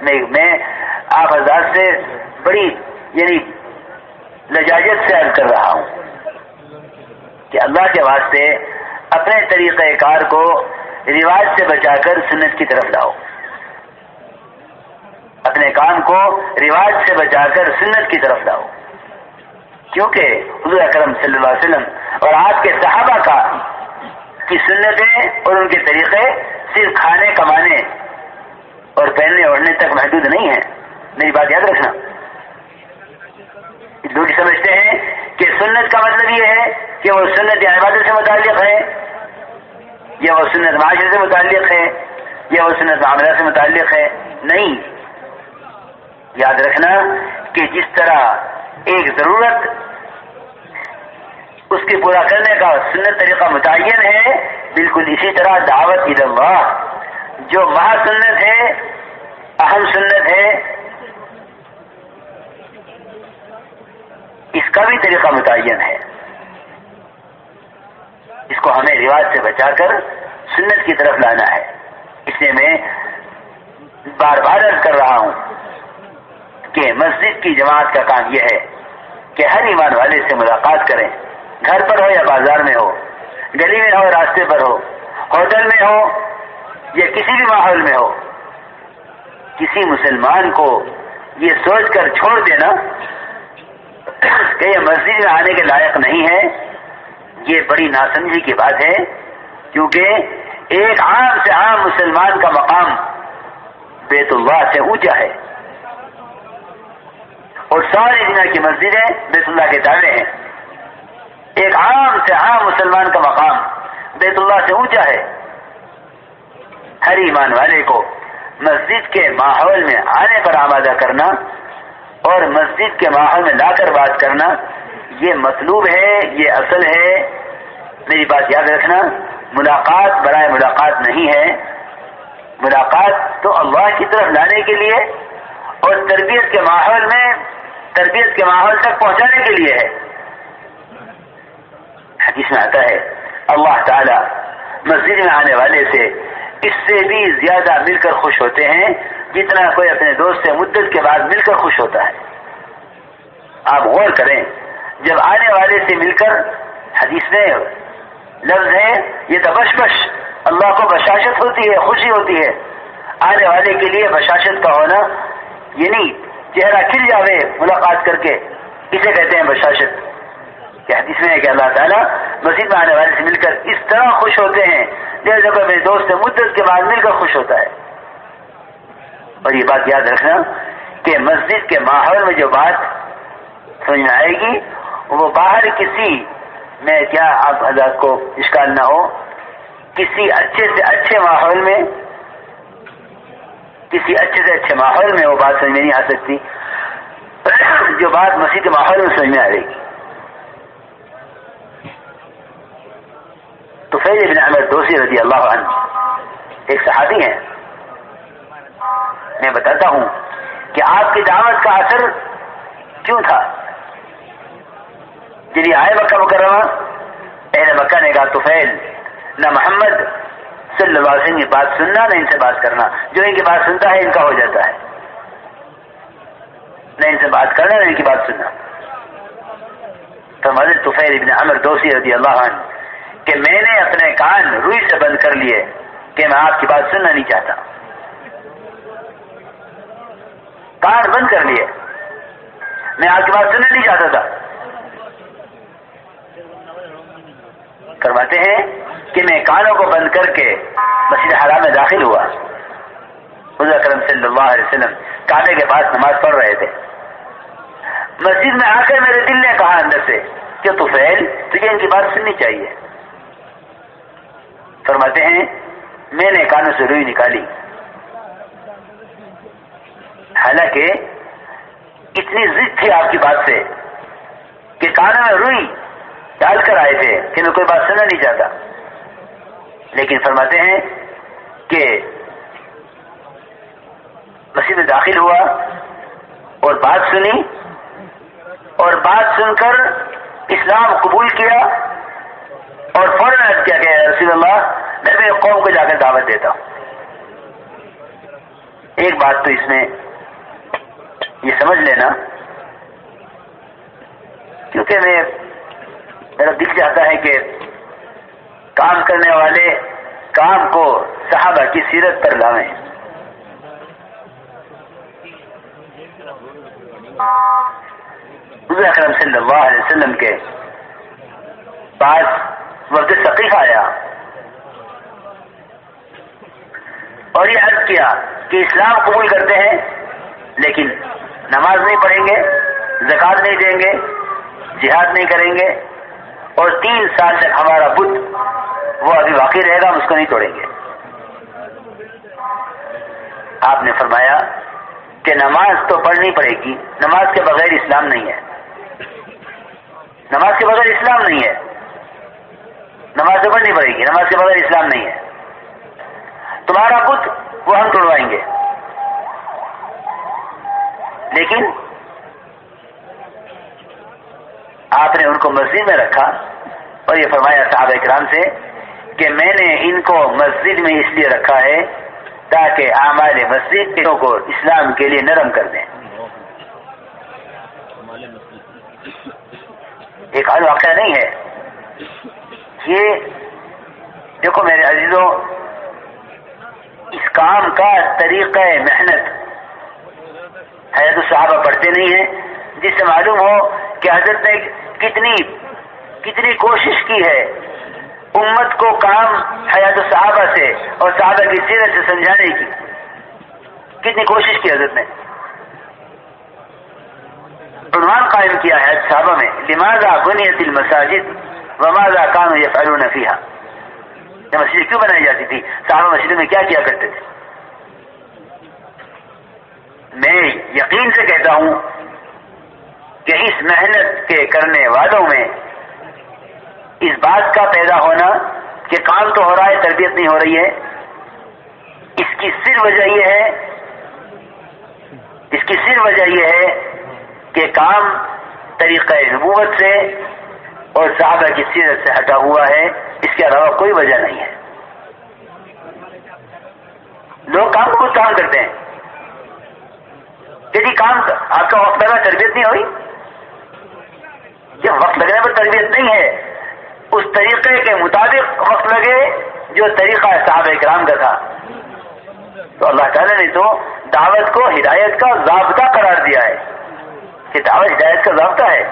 میں آپ حضرات سے بڑی یعنی لجاجت سے عرض کر رہا ہوں کہ اللہ کے واسطے اپنے طریقہ کار کو رواج سے بچا کر سنت کی طرف لاؤ. اپنے کام کو رواج سے بچا کر سنت کی طرف لاؤ. کیونکہ حضور اکرم صلی اللہ علیہ وسلم اور آپ کے صحابہ کی سنتیں اور ان کے طریقے صرف کھانے کمانے اور پہننے اوڑھنے تک محدود نہیں ہیں. میری بات یاد رکھنا. لوگ سمجھتے ہیں کہ سنت کا مطلب یہ ہے کہ وہ سنت عبادت سے متعلق ہے، یا وہ سنت معاشرے سے متعلق ہے، یا وہ سنت معاملہ سے متعلق ہے. نہیں، یاد رکھنا کہ جس طرح ایک ضرورت اس کے پورا کرنے کا سنت طریقہ متعین ہے، بالکل اسی طرح دعوت الی اللہ جو مہا سنت ہے، اہم سنت ہے، اس کا بھی طریقہ متعین ہے. اس کو ہمیں رواج سے بچا کر سنت کی طرف لانا ہے. اس لیے میں بار بار عرض کر رہا ہوں کہ مسجد کی جماعت کا کام یہ ہے کہ ہر ایمان والے سے ملاقات کریں، گھر پر ہو یا بازار میں ہو، گلی میں ہو، راستے پر ہو، ہوٹل میں ہو یا کسی بھی ماحول میں ہو. کسی مسلمان کو یہ سوچ کر چھوڑ دینا کہ یہ مسجد میں آنے کے لائق نہیں ہے، یہ بڑی ناسمجھی کی بات ہے. کیونکہ ایک عام سے عام مسلمان کا مقام بیت اللہ سے اونچا ہے، اور ساری دنیا کی مسجدیں بیت اللہ کے تابع ہیں. ایک عام سے عام مسلمان کا مقام بیت اللہ سے اونچا ہے. ہر ایمان والے کو مسجد کے ماحول میں آنے پر آمادہ کرنا اور مسجد کے ماحول میں لا کر بات کرنا یہ مطلوب ہے، یہ اصل ہے. میری بات یاد رکھنا، ملاقات برائے ملاقات نہیں ہے. ملاقات تو اللہ کی طرف لانے کے لیے اور تربیت کے ماحول میں تربیت کے ماحول تک پہنچانے کے لیے ہے۔ حدیث میں آتا ہے اللہ تعالی مسجد میں آنے والے سے اس سے بھی زیادہ مل کر خوش ہوتے ہیں جتنا کوئی اپنے دوست سے مدت کے بعد مل کر خوش ہوتا ہے۔ آپ غور کریں، جب آنے والے سے مل کر، حدیث میں لفظ ہے یہ تبشبش، اللہ کو بشاشت ہوتی ہے، خوشی ہوتی ہے آنے والے کے لیے۔ بشاشت کا ہونا یعنی چہرہ کھل جاوے ملاقات کر کے، اسے کہتے ہیں بشاشت۔ کہ حدیث میں ہے کہ اللہ تعالیٰ مسجد میں آنے والے سے مل کر اس طرح خوش ہوتے ہیں جیسے کوئی میرے دوست سے مدت کے بعد مل کر خوش ہوتا ہے۔ اور یہ بات یاد رکھنا کہ مسجد کے ماحول میں جو بات سمجھ میں آئے گی وہ باہر کسی میں کیا آپ حضرات کو اشکال نہ ہو، کسی اچھے سے اچھے ماحول میں، کسی اچھے سے اچھے ماحول میں وہ بات سمجھ میں نہیں آ سکتی جو بات مسجد کے ماحول میں سمجھ میں آئے گی۔ طفیل بن عمرو دوسی رضی اللہ عنہ ایک صحابی ہیں۔ میں بتاتا ہوں کہ آپ کی دعوت کا اثر کیوں تھا۔ جب یہ آئے مکہ مکرمہ، اہل مکہ نے کہا طفیل نہ محمد صلی اللہ علیہ وسلم کی بات سننا نہ ان سے بات کرنا، جو ان کی بات سنتا ہے ان کا ہو جاتا ہے، نہ ان سے بات کرنا نہ ان کی بات سننا۔ تو حضرت طفیل بن عمرو دوسی رضی اللہ عنہ کہ میں نے اپنے کان روئی سے بند کر لیے کہ میں آپ کی بات سننا نہیں چاہتا، کان بند کر لیے، میں آپ کی بات سننا نہیں چاہتا تھا۔ کرواتے ہیں کہ میں کانوں کو بند کر کے مسجد حرام میں داخل ہوا، حضور اکرم صلی اللہ علیہ وسلم کعبے کے پاس نماز پڑھ رہے تھے۔ مسجد میں آ کر میرے دل نے کہا اندر سے کہ طفیل تجھے ان کی بات سننی چاہیے۔ فرماتے ہیں میں نے کانوں سے روئی نکالی، حالانکہ اتنی ضد تھی آپ کی بات سے کہ کانوں میں روئی ڈال کر آئے تھے کہ میں کوئی بات سننا نہیں چاہتا، لیکن فرماتے ہیں کہ مسجد میں داخل ہوا اور بات سنی، اور بات سن کر اسلام قبول کیا، اور فوراً عرض کیا کہ رسول اللہ میں اپنے قوم کو جا کر دعوت دیتا ہوں۔ ایک بات تو اس میں یہ سمجھ لینا، کیونکہ میرا دل چاہتا ہے کہ کام کرنے والے کام کو صحابہ کی سیرت پر لائیں۔ حضور اکرم صلی اللہ علیہ وسلم کے پاس وفد ثقیف آیا اور یہ عرض کیا کہ اسلام قبول کرتے ہیں لیکن نماز نہیں پڑھیں گے، زکوٰۃ نہیں دیں گے، جہاد نہیں کریں گے، اور 3 سال تک ہمارا بت وہ ابھی باقی رہے گا، ہم اس کو نہیں توڑیں گے۔ آپ نے فرمایا کہ نماز تو پڑھنی پڑے گی، نماز کے بغیر اسلام نہیں ہے، نماز کے بغیر اسلام نہیں ہے، نماز تو پڑھنی پڑے گی، نماز کے بغیر اسلام نہیں ہے۔ تمہارا بت وہ ہم توڑوائیں گے، لیکن آپ نے ان کو مسجد میں رکھا اور یہ فرمایا صحابہ کرام سے کہ میں نے ان کو مسجد میں اس لیے رکھا ہے تاکہ اعمال مسجد کو اسلام کے لیے نرم کر دیں۔ ایک اور واقعہ نہیں ہے یہ، دیکھو میرے عزیزوں، اس کام کا طریقہ محنت حضرت الصحابہ پڑھتے نہیں ہیں، جس سے معلوم ہو کہ حضرت نے کتنی کوشش کی ہے امت کو کام حیات الصحابہ سے اور صحابہ کی سیرت سے سمجھانے کی، کتنی کوشش کی حضرت نے۔ عنوان قائم کیا ہے صحابہ میں، لماذا بنیت المساجد وماذا كانوا يفعلون فيها، یہ مسجد کیوں بنائی جاتی تھی، صحابہ مسجد میں کیا کیا کرتے تھے۔ میں یقین سے کہتا ہوں کہ اس محنت کے کرنے والوں میں اس بات کا پیدا ہونا کہ کام تو ہو رہا ہے تربیت نہیں ہو رہی ہے، اس کی صرف وجہ یہ ہے اس کی صرف وجہ یہ ہے کہ کام طریقہ نبوت سے اور صحابہ کی سیرت سے ہٹا ہوا ہے، اس کے علاوہ کوئی وجہ نہیں ہے۔ لوگ کام کو کچھ کام کرتے ہیں کہ جی کام آپ کا وقت لگا، تربیت نہیں ہوئی۔ جب وقت لگنے پر تربیت نہیں ہے، اس طریقے کے مطابق وقت لگے جو طریقہ صحابہ کرام کا تھا۔ تو اللہ تعالیٰ نے تو دعوت کو ہدایت کا ضابطہ قرار دیا ہے کہ دعوت ہدایت کا ضابطہ ہے،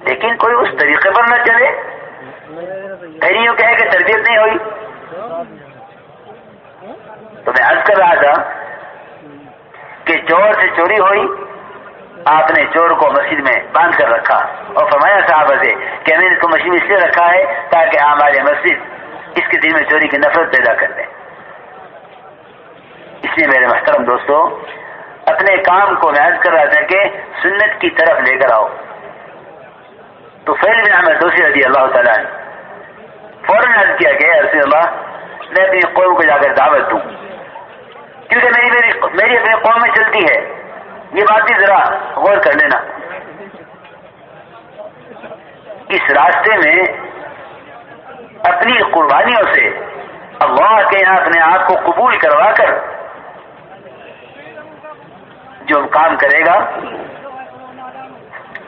لیکن کوئی اس طریقے پر نہ چلے، یوں کہے کہ تربیت نہیں ہوئی۔ تو میں عرض کر رہا تھا کہ چور سے چوری ہوئی، آپ نے چور کو مسجد میں باندھ کر رکھا اور فرمایا صحابہ سے کہ میں نے اس کو مسجد میں اس لیے رکھا ہے تاکہ ہمارے مسجد اس کے دل میں چوری کی نفرت پیدا کر دیں۔ اس لیے میرے محترم دوستو، اپنے کام کو میں عرض کر رہا تھا کہ سنت کی طرف لے کر آؤ۔ تو فیل بن احمد دوسی رضی اللہ تعالیٰ نے فوراً عرض کیا کہ رسول اللہ، میں اپنی قوم کو جا کر دعوت دوں، کیونکہ میری اپنی قوم میں چلتی ہے۔ یہ بات بھی ذرا غور کر لینا، اس راستے میں اپنی قربانیوں سے اللہ کے یہاں اپنے آپ کو قبول کروا کر جو کام کرے گا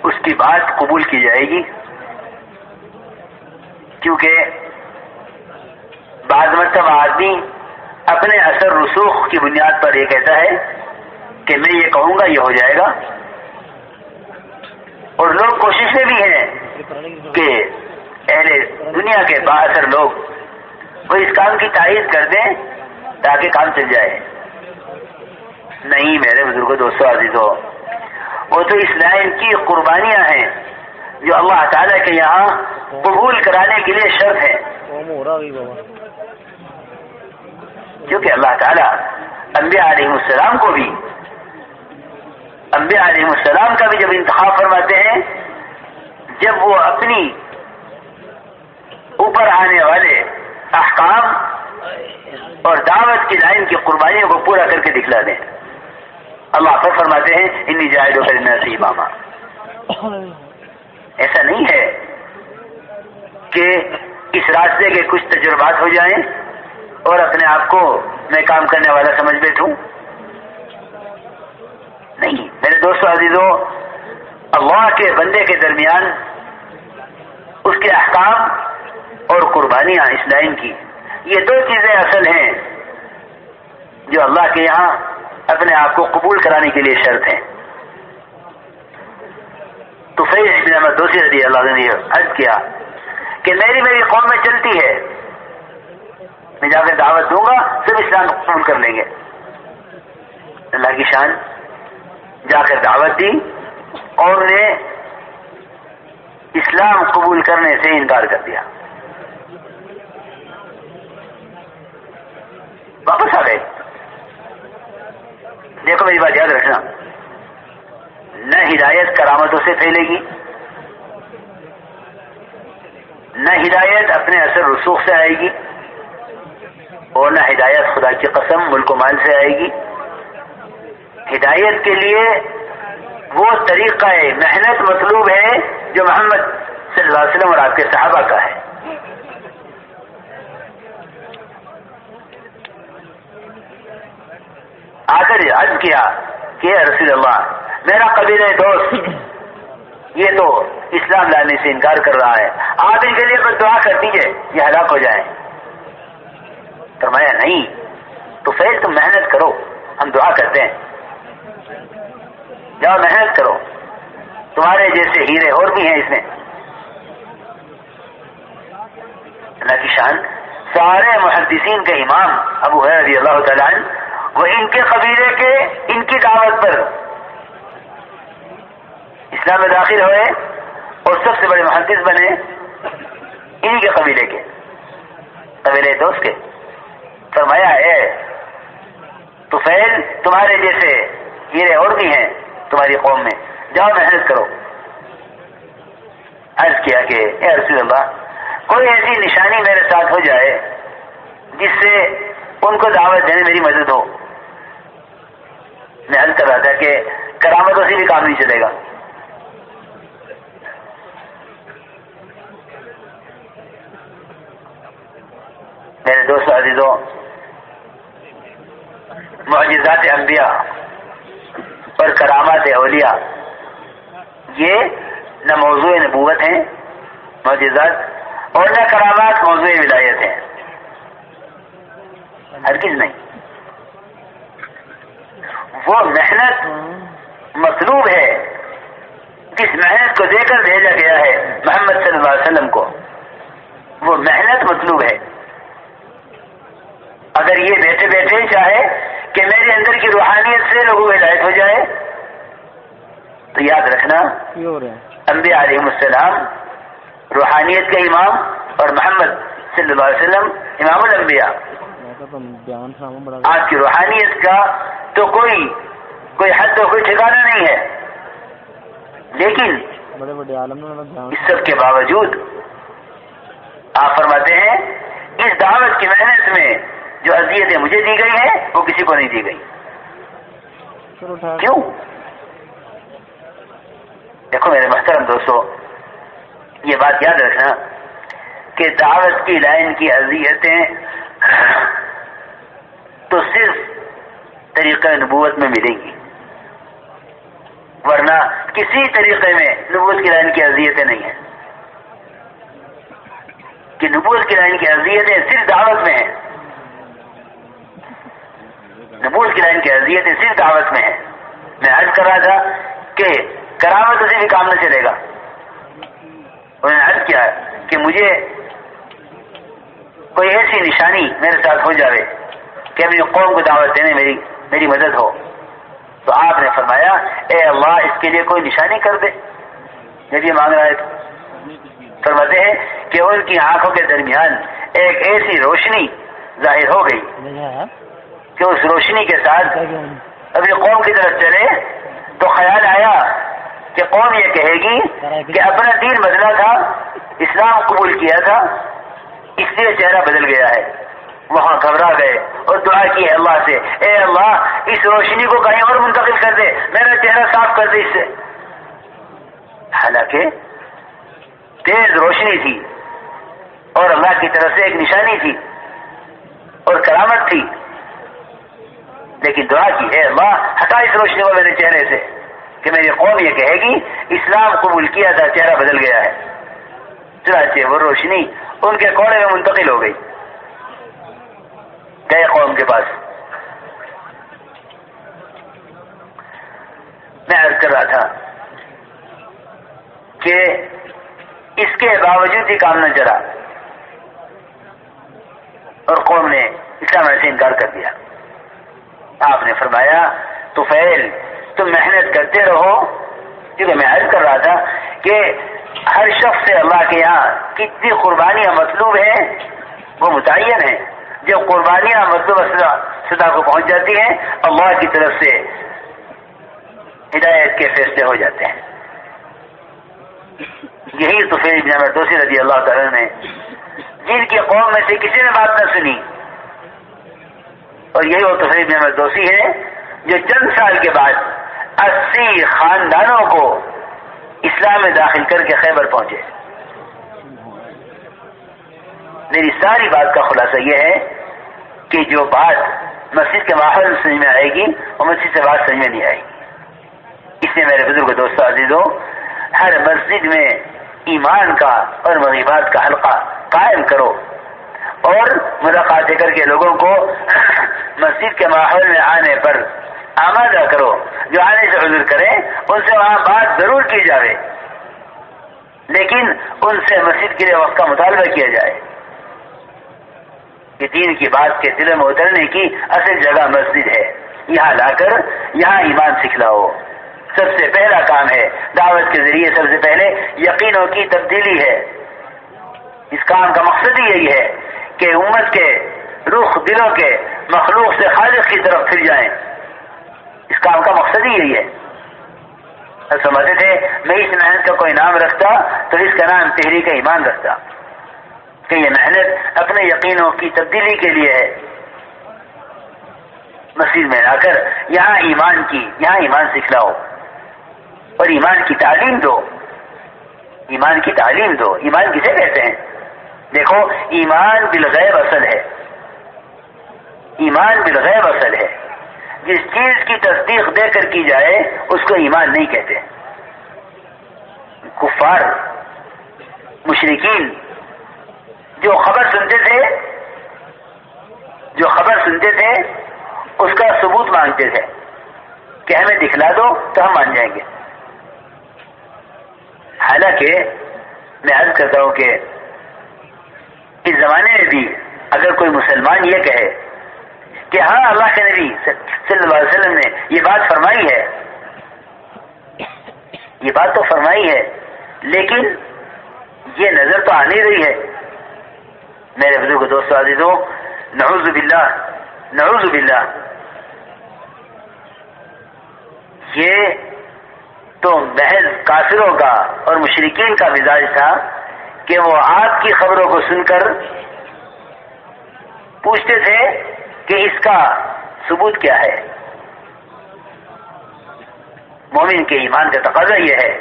اس کی بات قبول کی جائے گی، کیونکہ بعض مرتبہ آدمی اپنے اثر رسوخ کی بنیاد پر یہ کہتا ہے کہ میں یہ کہوں گا یہ ہو جائے گا، اور لوگ کوشش میں بھی ہیں کہ اہل دنیا کے با اثر لوگ وہ اس کام کی تائید کر دیں تاکہ کام چل جائے۔ نہیں میرے بزرگوں، دوستوں، عزیزوں، وہ تو اس لائن کی قربانیاں ہیں جو اللہ تعالیٰ کے یہاں قبول کرانے کے لیے شرط ہے، کیونکہ اللہ تعالیٰ انبیاء علیہ السلام کو بھی، انبیاء علیہ السلام کا بھی جب انتخاب فرماتے ہیں، جب وہ اپنی اوپر آنے والے احکام اور دعوت کی لائن کی قربانیوں کو پورا کر کے دکھلا دیں۔ اللہ پر فرماتے ہیں انی جاعل فی الناس اماما۔ ایسا نہیں ہے کہ اس راستے کے کچھ تجربات ہو جائیں اور اپنے آپ کو میں کام کرنے والا سمجھ بیٹھوں۔ نہیں میرے دوستوں، عزیزوں، اللہ کے بندے کے درمیان اس کے احکام اور قربانیاں اس لائن کی، یہ دو چیزیں اصل ہیں جو اللہ کے یہاں اپنے آپ کو قبول کرانے کے لیے شرط ہیں۔ تو فیض بن احمد دوسی رضی اللہ عنہ نے عرض کیا کہ میری قوم میں چلتی ہے، میں جا کر دعوت دوں گا، سب اسلام قبول کر لیں گے۔ اللہ کی شان، جا کر دعوت دی اور نے اسلام قبول کرنے سے انکار کر دیا، واپس آ گئے۔ دیکھو میری بات یاد رکھنا، نہ ہدایت کرامتوں سے پھیلے گی، نہ ہدایت اپنے اثر رسوخ سے آئے گی، اور نہ ہدایت خدا کی قسم ملک و مال سے آئے گی۔ ہدایت کے لیے وہ طریقہ محنت مطلوب ہے جو محمد صلی اللہ علیہ وسلم اور آپ کے صحابہ کا ہے۔ آ کر عرض کیا کہ رسول اللہ، میرا قبیلہ دوست یہ تو اسلام لانے سے انکار کر رہا ہے، آپ ان کے لیے بس دعا کر دیجئے یہ ہلاک ہو جائیں۔ فرمایا نہیں، تو پھر تم محنت کرو، ہم دعا کرتے ہیں، جاؤ محنت کرو، تمہارے جیسے ہیرے اور بھی ہیں اس میں۔ اللہ کی شان، سارے محدثین کے امام ابو ہریرہ رضی اللہ تعالیٰ عنہ، وہ ان کے قبیلے کے ان کی دعوت پر اسلام میں داخل ہوئے اور سب سے بڑے محدث بنے انہی کے قبیلے کے، قبیلے دوست کے۔ فرمایا ہے طفیل، تمہارے جیسے ہیرے اور بھی ہیں تمہاری قوم میں، جاؤ محنت کرو۔ عرض کیا کہ اے رسول اللہ، کوئی ایسی نشانی میرے ساتھ ہو جائے جس سے ان کو دعوت دینے میری مدد ہو. میں عرض کر رہا تھا کہ کرامتوں سے بھی کام نہیں چلے گا. میرے دوستو عزیزوں، معجزات انبیاء اور کرامات اولیاء یہ نہ موضوع نبوت ہیں معجزات، اور نہ کرامات موضوع ولایت ہیں، ہرگز نہیں. وہ محنت مطلوب ہے جس محنت کو دے کر بھیجا گیا ہے محمد صلی اللہ علیہ وسلم کو، وہ محنت مطلوب ہے. اگر یہ بیٹھے بیٹھے چاہے کہ میرے اندر کی روحانیت سے لوگوں کو ہدایت ہو جائے تو یاد رکھنا انبیاء علیہ السلام روحانیت کا امام اور محمد صلی اللہ علیہ وسلم امام الانبیاء. آپ کی روحانیت کا تو کوئی حد و کوئی ٹھکانہ نہیں ہے، لیکن اس سب کے باوجود آپ فرماتے ہیں اس دعوت کی محنت میں جو اذیتیں مجھے دی گئی ہیں وہ کسی کو نہیں دی گئی. کیوں؟ دیکھو میرے محترم دوستو، یہ بات یاد رکھنا کہ دعوت کی لائن کی اذیتیں تو صرف طریقہ نبوت میں ملیں گی، ورنہ کسی طریقے میں نبوت کی لائن کی اذیتیں نہیں ہیں. کہ نبوت کی لائن کی اذیتیں صرف دعوت میں ہیں، نبوت کی لائن کی اذیتیں صرف دعوت میں ہیں. میں عرض کر رہا تھا کہ کرامت سے بھی کام نہ چلے گا. انہوں نے عرض کیا کہ مجھے کوئی ایسی نشانی میرے ساتھ ہو جاوے کہ اپنی قوم کو دعوت دینے میری مدد ہو. تو آپ نے فرمایا اے اللہ اس کے لیے کوئی نشانی کر دے. جب یہ مانگ رہا ہے تو فرماتے ہیں کہ ان کی آنکھوں کے درمیان ایک ایسی روشنی ظاہر ہو گئی کہ اس روشنی کے ساتھ ابھی قوم کی طرف چلے تو خیال آیا کہ قوم یہ کہے گی کہ اپنا دین بدلا تھا، اسلام قبول کیا تھا، اس لیے چہرہ بدل گیا ہے. وہاں گھبرا گئے اور دعا کی ہے اللہ سے، اے اللہ اس روشنی کو کہیں اور منتقل کر دے، میرا چہرہ صاف کر دے اس سے. حالانکہ تیز روشنی تھی اور اللہ کی طرف سے ایک نشانی تھی اور کرامت تھی، لیکن دعا کی ہے اللہ ہٹا اس روشنی کو میرے چہرے سے کہ میری قوم یہ کہے گی اسلام قبول کیا تھا، چہرہ بدل گیا ہے. چنانچہ وہ روشنی ان کے کونے میں منتقل ہو گئی، گئے قوم کے پاس. میں عرض کر رہا تھا کہ اس کے باوجود ہی کام نہ چلا اور قوم نے اسلام سے انکار کر دیا. آپ نے فرمایا طفیل تم محنت کرتے رہو، کیونکہ میں عرض کر رہا تھا کہ ہر شخص سے اللہ کے یہاں کتنی قربانیاں مطلوب ہیں وہ متعین ہیں. جب قربانیاں مطلوب سطح کو پہنچ جاتی ہیں اللہ کی طرف سے ہدایت کے فیصلے ہو جاتے ہیں. یہی طفیل بن عمر دوسی رضی اللہ تعالیٰ نے، جن کی قوم میں سے کسی نے بات نہ سنی، اور یہی وہ طفیل بن عمر دوسی ہے جو چند سال کے بعد 80 خاندانوں کو اسلام میں داخل کر کے خیبر پہنچے. میری ساری بات کا خلاصہ یہ ہے کہ جو بات مسجد کے ماحول میں سمجھ میں آئے گی وہ مسجد سے بات سمجھ میں نہیں آئے گی. اس لیے میرے بزرگ دوستو عزیزوں، ہر مسجد میں ایمان کا اور مغیبات کا حلقہ قائم کرو اور ملاقاتیں کر کے لوگوں کو مسجد کے ماحول میں آنے پر آمادہ کرو. جو آنے سے حضور کریں ان سے وہاں بات ضرور کی جائے، لیکن ان سے مسجد کے لیے وقت کا مطالبہ کیا جائے. کہ دین کی بات کے دل میں اترنے کی اصل جگہ مسجد ہے، یہاں لا کر یہاں ایمان سکھلاؤ. سب سے پہلا کام ہے دعوت کے ذریعے، سب سے پہلے یقینوں کی تبدیلی ہے. اس کام کا مقصد ہی یہی ہے کہ امت کے رخ دلوں کے مخلوق سے خالق کی طرف پھر جائیں. اس کام کا مقصد ہی یہی ہے. سمجھتے تھے میں اس محنت کا کوئی نام رکھتا تو اس کا نام تحریک ایمان رکھتا، کہ یہ محنت اپنے یقینوں کی تبدیلی کے لیے ہے. مسجد میں لا کر یہاں ایمان سکھلاؤ اور ایمان کی تعلیم دو. ایمان کی تعلیم دو. ایمان کسے کہتے ہیں؟ دیکھو، ایمان بالغیب اصل ہے. ایمان بالغیب اصل ہے. جس چیز کی تصدیق دے کر کی جائے اس کو ایمان نہیں کہتے. کفار مشرکین جو خبر سنتے تھے اس کا ثبوت مانگتے تھے کہ ہمیں دکھلا دو تو ہم مان جائیں گے. حالانکہ میں عرض کرتا ہوں کہ اس زمانے میں بھی اگر کوئی مسلمان یہ کہے کہ ہاں اللہ کے نبی صلی اللہ علیہ وسلم نے یہ بات فرمائی ہے، یہ بات تو فرمائی ہے، لیکن یہ نظر تو آ نہیں رہی ہے. میرے بزرگ دوستو عزیزو، نعوذ باللہ، یہ تو محض کافروں کا اور مشرکین کا مزاج تھا کہ وہ آپ کی خبروں کو سن کر پوچھتے تھے کہ اس کا ثبوت کیا ہے. مومن کے ایمان کا تقاضا یہ ہے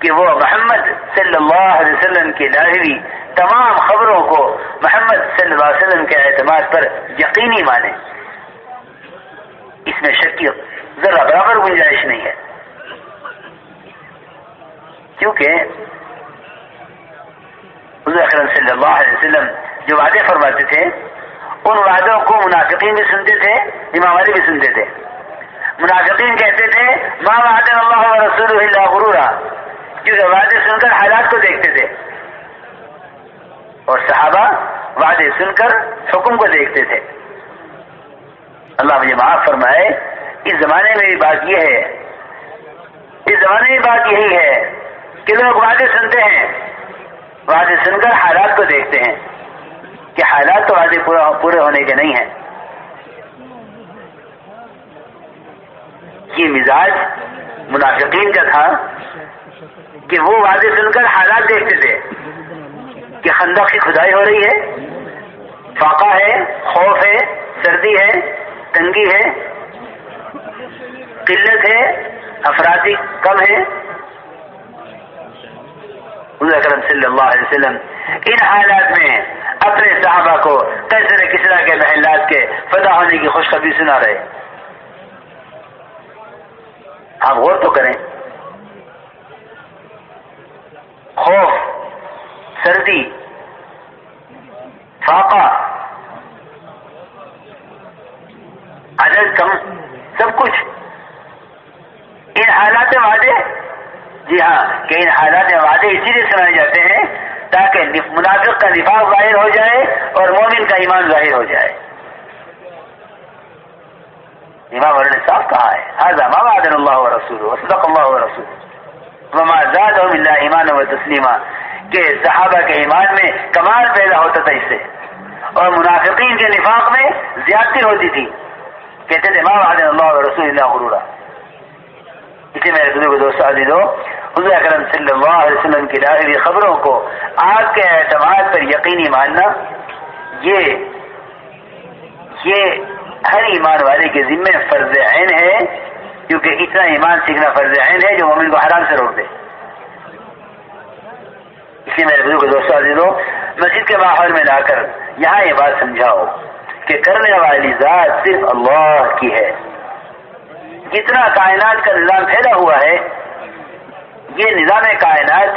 کہ وہ محمد صلی اللہ علیہ وسلم کی لائی ہوئی تمام خبروں کو محمد صلی اللہ علیہ وسلم کے اعتماد پر یقینی مانے. اس میں شک کی ذرا برابر گنجائش نہیں ہے، کیونکہ حضور اکرم صلی اللہ علیہ وسلم جو وعدے فرماتے تھے ان وعدوں کو منافقین بھی سنتے تھے، امام علی بھی سنتے تھے. منافقین کہتے تھے ما وعدنا اللہ ورسولہ الا غرورا، کیونکہ وعدے سن کر حالات کو دیکھتے تھے، اور صحابہ وعدے سن کر حکم کو دیکھتے تھے. اللہ مجھے معاف فرمائے، اس زمانے میں بھی بات یہ ہے، اس زمانے میں بات یہی ہے کہ لوگ وعدے سنتے ہیں، وعدے سن کر حالات کو دیکھتے ہیں کہ حالات تو وعدے پورے ہونے کے نہیں ہیں. یہ مزاج منافقین کا تھا کہ وہ وعدے سن کر حالات دیکھتے تھے کہ خندق کی کھدائی ہو رہی ہے، فاقہ ہے، خوف ہے، سردی ہے، تنگی ہے، قلت ہے، افرادی کم ہے. حضور اکرم صلی اللہ علیہ وسلم ان حالات میں اپنے صحابہ کو کیسر کسرا کے محلات کے فتح ہونے کی خوشخبری سنا رہے. آپ غور تو کریں، خوف، سردی، فاقہ، عدد کم، سب کچھ ان حالات وعدے. جی ہاں، کہ ان حالات وعدے اسی لیے سنائے جاتے ہیں تاکہ منافق کا نفاق ظاہر ہو جائے اور مومن کا ایمان ظاہر ہو جائے. امام علی نے صاف کہا ہے ھذا ما وعدنا اللہ ورسولہ وصدق اللہ ورسولہ وما زادهم الا ایمانا وتسلیما، کہ صحابہ کے ایمان میں کمال پیدا ہوتا تھا اس سے، اور منافقین کے نفاق میں زیادتی ہوتی تھی. کہتے تھے ما وعدنا اللہ ورسولہ الا غرورا. اسی میرے بزرگ دوست عزیزو، حضور اکرم صلی اللہ علیہ وسلم کی لائی ہوئی خبروں کو آپ کے اعتماد پر یقینی ماننا، یہ ہر ایمان والے کے ذمہ فرض عین ہے، کیونکہ اتنا ایمان سیکھنا فرض عین ہے جو مومن کو حرام سے روک دے. اس لیے میرے بزرگ دوستو عزیزو، مسجد کے ماحول میں لا کر یہاں یہ بات سمجھاؤ کہ کرنے والی ذات صرف اللہ کی ہے. جتنا کائنات کا نظام پھیلا ہوا ہے، یہ نظام کائنات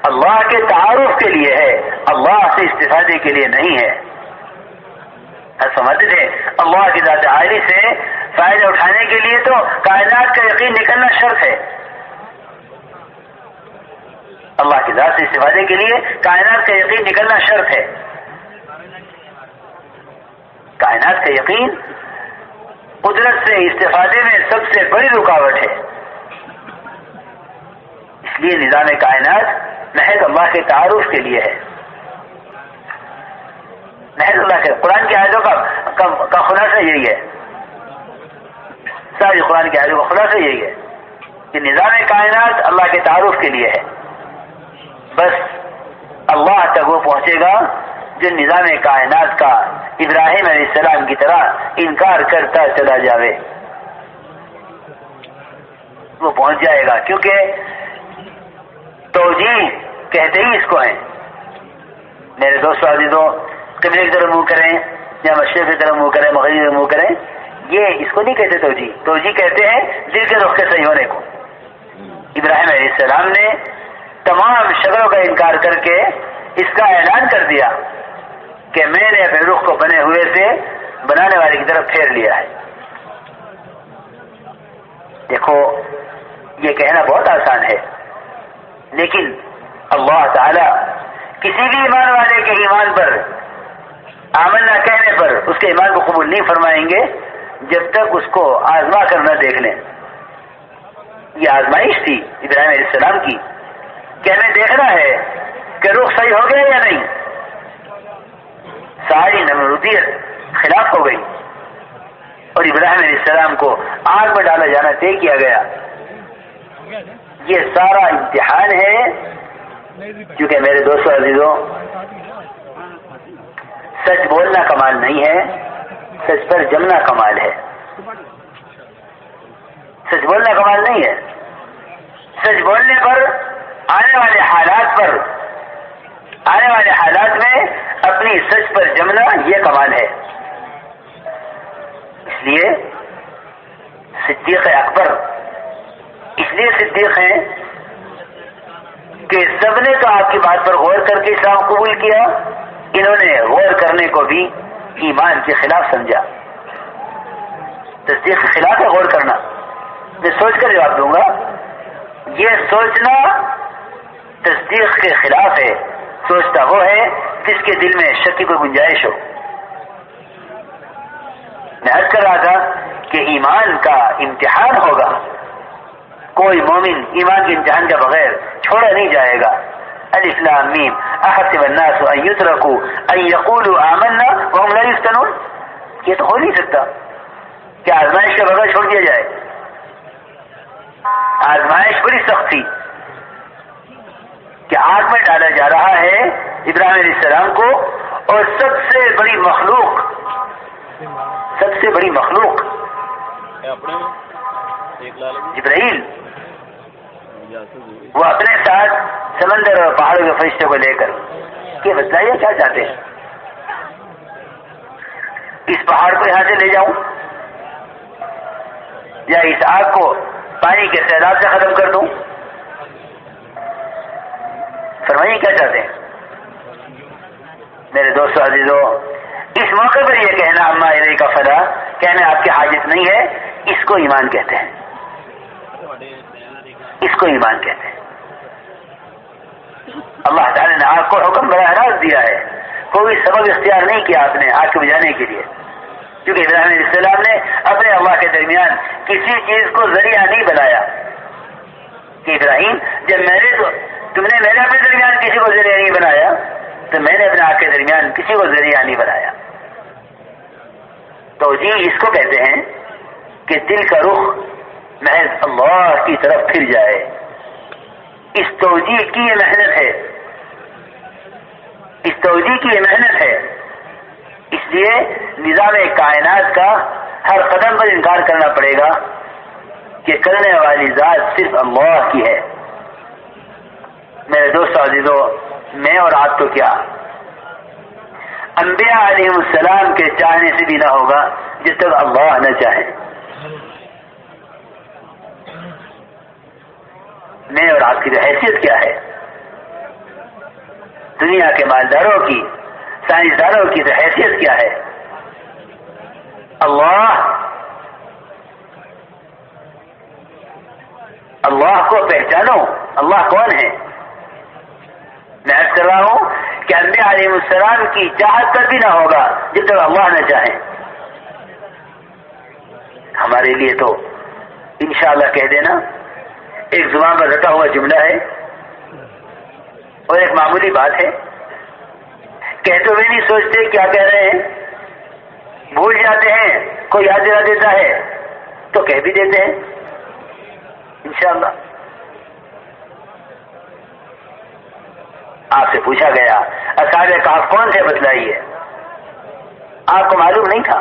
اللہ کے تعارف کے لیے ہے، اللہ سے استفادے کے لیے نہیں ہے. سمجھتے تھے اللہ کی ذات عالی سے فائدہ اٹھانے کے لیے تو کائنات کا یقین نکلنا شرط ہے. اللہ کی ذات سے استفادے کے لیے کائنات کا یقین نکلنا شرط ہے. کائنات کا یقین قدرت سے استفادے میں سب سے بڑی رکاوٹ ہے. اس لیے نظام کائنات محض اللہ کے تعارف کے لیے ہے. محض اللہ کے قرآن کی آیتوں کا خلاصہ یہی ہے، ساری قرآن کی آیتوں کا خلاصہ یہی ہے کہ نظام کائنات اللہ کے تعارف کے لیے ہے. بس اللہ تک وہ پہنچے گا جو نظام کائنات کا ابراہیم علیہ السلام کی طرح انکار کرتا چلا جاوے وہ پہنچ جائے گا، کیونکہ توجیہ کہتے ہی اس کو ہیں۔ میرے دوستو عزیزوں، قبلے کی طرف منہ کریں یا مشرق کی طرف منہ کریں، مغرب کی طرف منہ کریں، یہ اس کو نہیں کہتے توجیہ۔ توجیہ کہتے ہیں دل کے رخ کے صحیح ہونے کو۔ ابراہیم علیہ السلام نے تمام شکلوں کا انکار کر کے اس کا اعلان کر دیا کہ میں نے اپنے رخ کو بنے ہوئے سے بنانے والے کی طرف پھیر لیا ہے۔ دیکھو یہ کہنا بہت آسان ہے، لیکن اللہ تعالی کسی بھی ایمان والے کے ایمان پر آمنا کہنے پر اس کے ایمان کو قبول نہیں فرمائیں گے جب تک اس کو آزما کر نہ دیکھ لیں۔ یہ آزمائش تھی ابراہیم علیہ السلام کی کہ ہمیں دیکھنا ہے کہ رخ صحیح ہو گیا یا نہیں۔ ساری نمرودیت خلاف ہو گئی اور ابراہیم علیہ السلام کو آگ میں ڈالا جانا طے کیا گیا۔ یہ سارا امتحان ہے، کیونکہ میرے دوستو عزیزوں، سچ بولنا کمال نہیں ہے، سچ پر جمنا کمال ہے۔ سچ بولنا کمال نہیں ہے، سچ بولنے پر آنے والے حالات میں اپنی سچ پر جمنا یہ کمال ہے۔ اس لیے صدیق اکبر اس لیے صدیق ہیں کہ سب نے تو آپ کی بات پر غور کر کے اسلام قبول کیا، انہوں نے غور کرنے کو بھی ایمان کے خلاف سمجھا۔ تصدیق کے خلاف ہے غور کرنا، میں سوچ کر جواب دوں گا۔ یہ سوچنا تصدیق کے خلاف ہے۔ سوچتا وہ ہے جس کے دل میں شک کی کوئی گنجائش ہو۔ میں عرض کر رہا تھا کہ ایمان کا امتحان ہوگا، کوئی مومن ایمان کے امتحان کے بغیر چھوڑا نہیں جائے گا۔ الف لام میم احسب الناس ان یترکوا ان یقولوا آمنا وهم لا یفتنون، یہ تو ہو نہیں سکتا کہ آزمائش کے بغیر چھوڑ دیا جائے۔ آزمائش بڑی سخت تھی کہ آگ میں ڈالا جا رہا ہے ابراہیم علیہ السلام کو، اور سب سے بڑی مخلوق جبرائیل، وہ اپنے ساتھ سمندر اور پہاڑوں کے فرشتے کو لے کر کہ بتائیے کیا چاہتے ہیں؟ اس پہاڑ کو یہاں سے لے جاؤں یا اس آگ کو پانی کے سیلاب سے ختم کر دوں؟ فرمائیے کیا چاہتے ہیں؟ میرے دوستو عزیزوں، اس موقع پر یہ کہنا اما الیک فلا، کہنا آپ کی حاجت نہیں ہے، اس کو ایمان کہتے ہیں، اس کو ایمان کہتے ہیں۔ اللہ تعالی نے آپ کو حکم براہ راست دیا ہے، کوئی سبب اختیار نہیں کیا آپ نے آگ کو بجھانے کے لیے، کیونکہ ابراہیم علیہ السلام نے اپنے اللہ کے درمیان کسی چیز کو ذریعہ نہیں بنایا کہ ابراہیم جب تم نے میرے اپنے درمیان کسی کو ذریعہ نہیں بنایا تو میں نے اپنے آپ کے درمیان کسی کو ذریعہ نہیں بنایا۔ توجیہ اس کو کہتے ہیں کہ دل کا رخ محض اللہ کی طرف پھر جائے۔ اس توجیہ کی یہ محنت ہے، اس توجیہ کی یہ محنت ہے۔ اس لیے نظام کائنات کا ہر قدم پر انکار کرنا پڑے گا کہ کرنے والی ذات صرف اللہ کی ہے۔ میرے دوستو عزیزوں، میں اور آپ تو کیا، انبیاء علیہ السلام کے چاہنے سے بھی نہ ہوگا جب تک اللہ نہ چاہے۔ میں اور آپ کی جو حیثیت کیا ہے، دنیا کے مالداروں کی، سائنسدانوں کی تو حیثیت کیا ہے؟ اللہ کو پہچانو، اللہ کون ہے؟ میں عرض کر رہا ہوں کہ انبیاء علیہ السلام کی چاہت پر بھی نہ ہوگا جب تک اللہ نہ چاہے۔ ہمارے لیے تو انشاءاللہ کہہ دینا ایک زبان پر رٹا ہوا جملہ ہے اور ایک معمولی بات ہے، کہتے ہوئے نہیں سوچتے کیا کہہ رہے ہیں، بھول جاتے ہیں، کوئی یاد دلا دیتا ہے تو کہہ بھی دیتے ہیں انشاءاللہ۔ آپ سے پوچھا گیا اصحاب کہف کون تھے بتلائیے؟ آپ کو معلوم نہیں تھا؟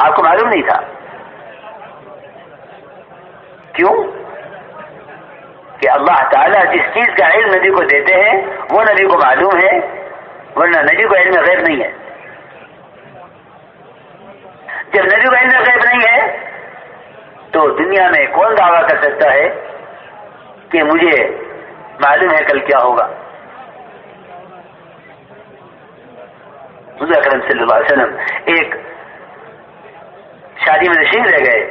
آپ کو معلوم نہیں تھا؟ کیوں؟ کہ اللہ تعالیٰ جس چیز کا علم نبی کو دیتے ہیں وہ نبی کو معلوم ہے، ورنہ نبی کو علم غیب نہیں ہے۔ جب نبی کو علم غیب نہیں ہے تو دنیا میں کون دعویٰ کر سکتا ہے کہ مجھے معلوم ہے کل کیا ہوگا؟ حضور اکرم صلی اللہ علیہ وسلم ایک شادی میں تشریف لے گئے،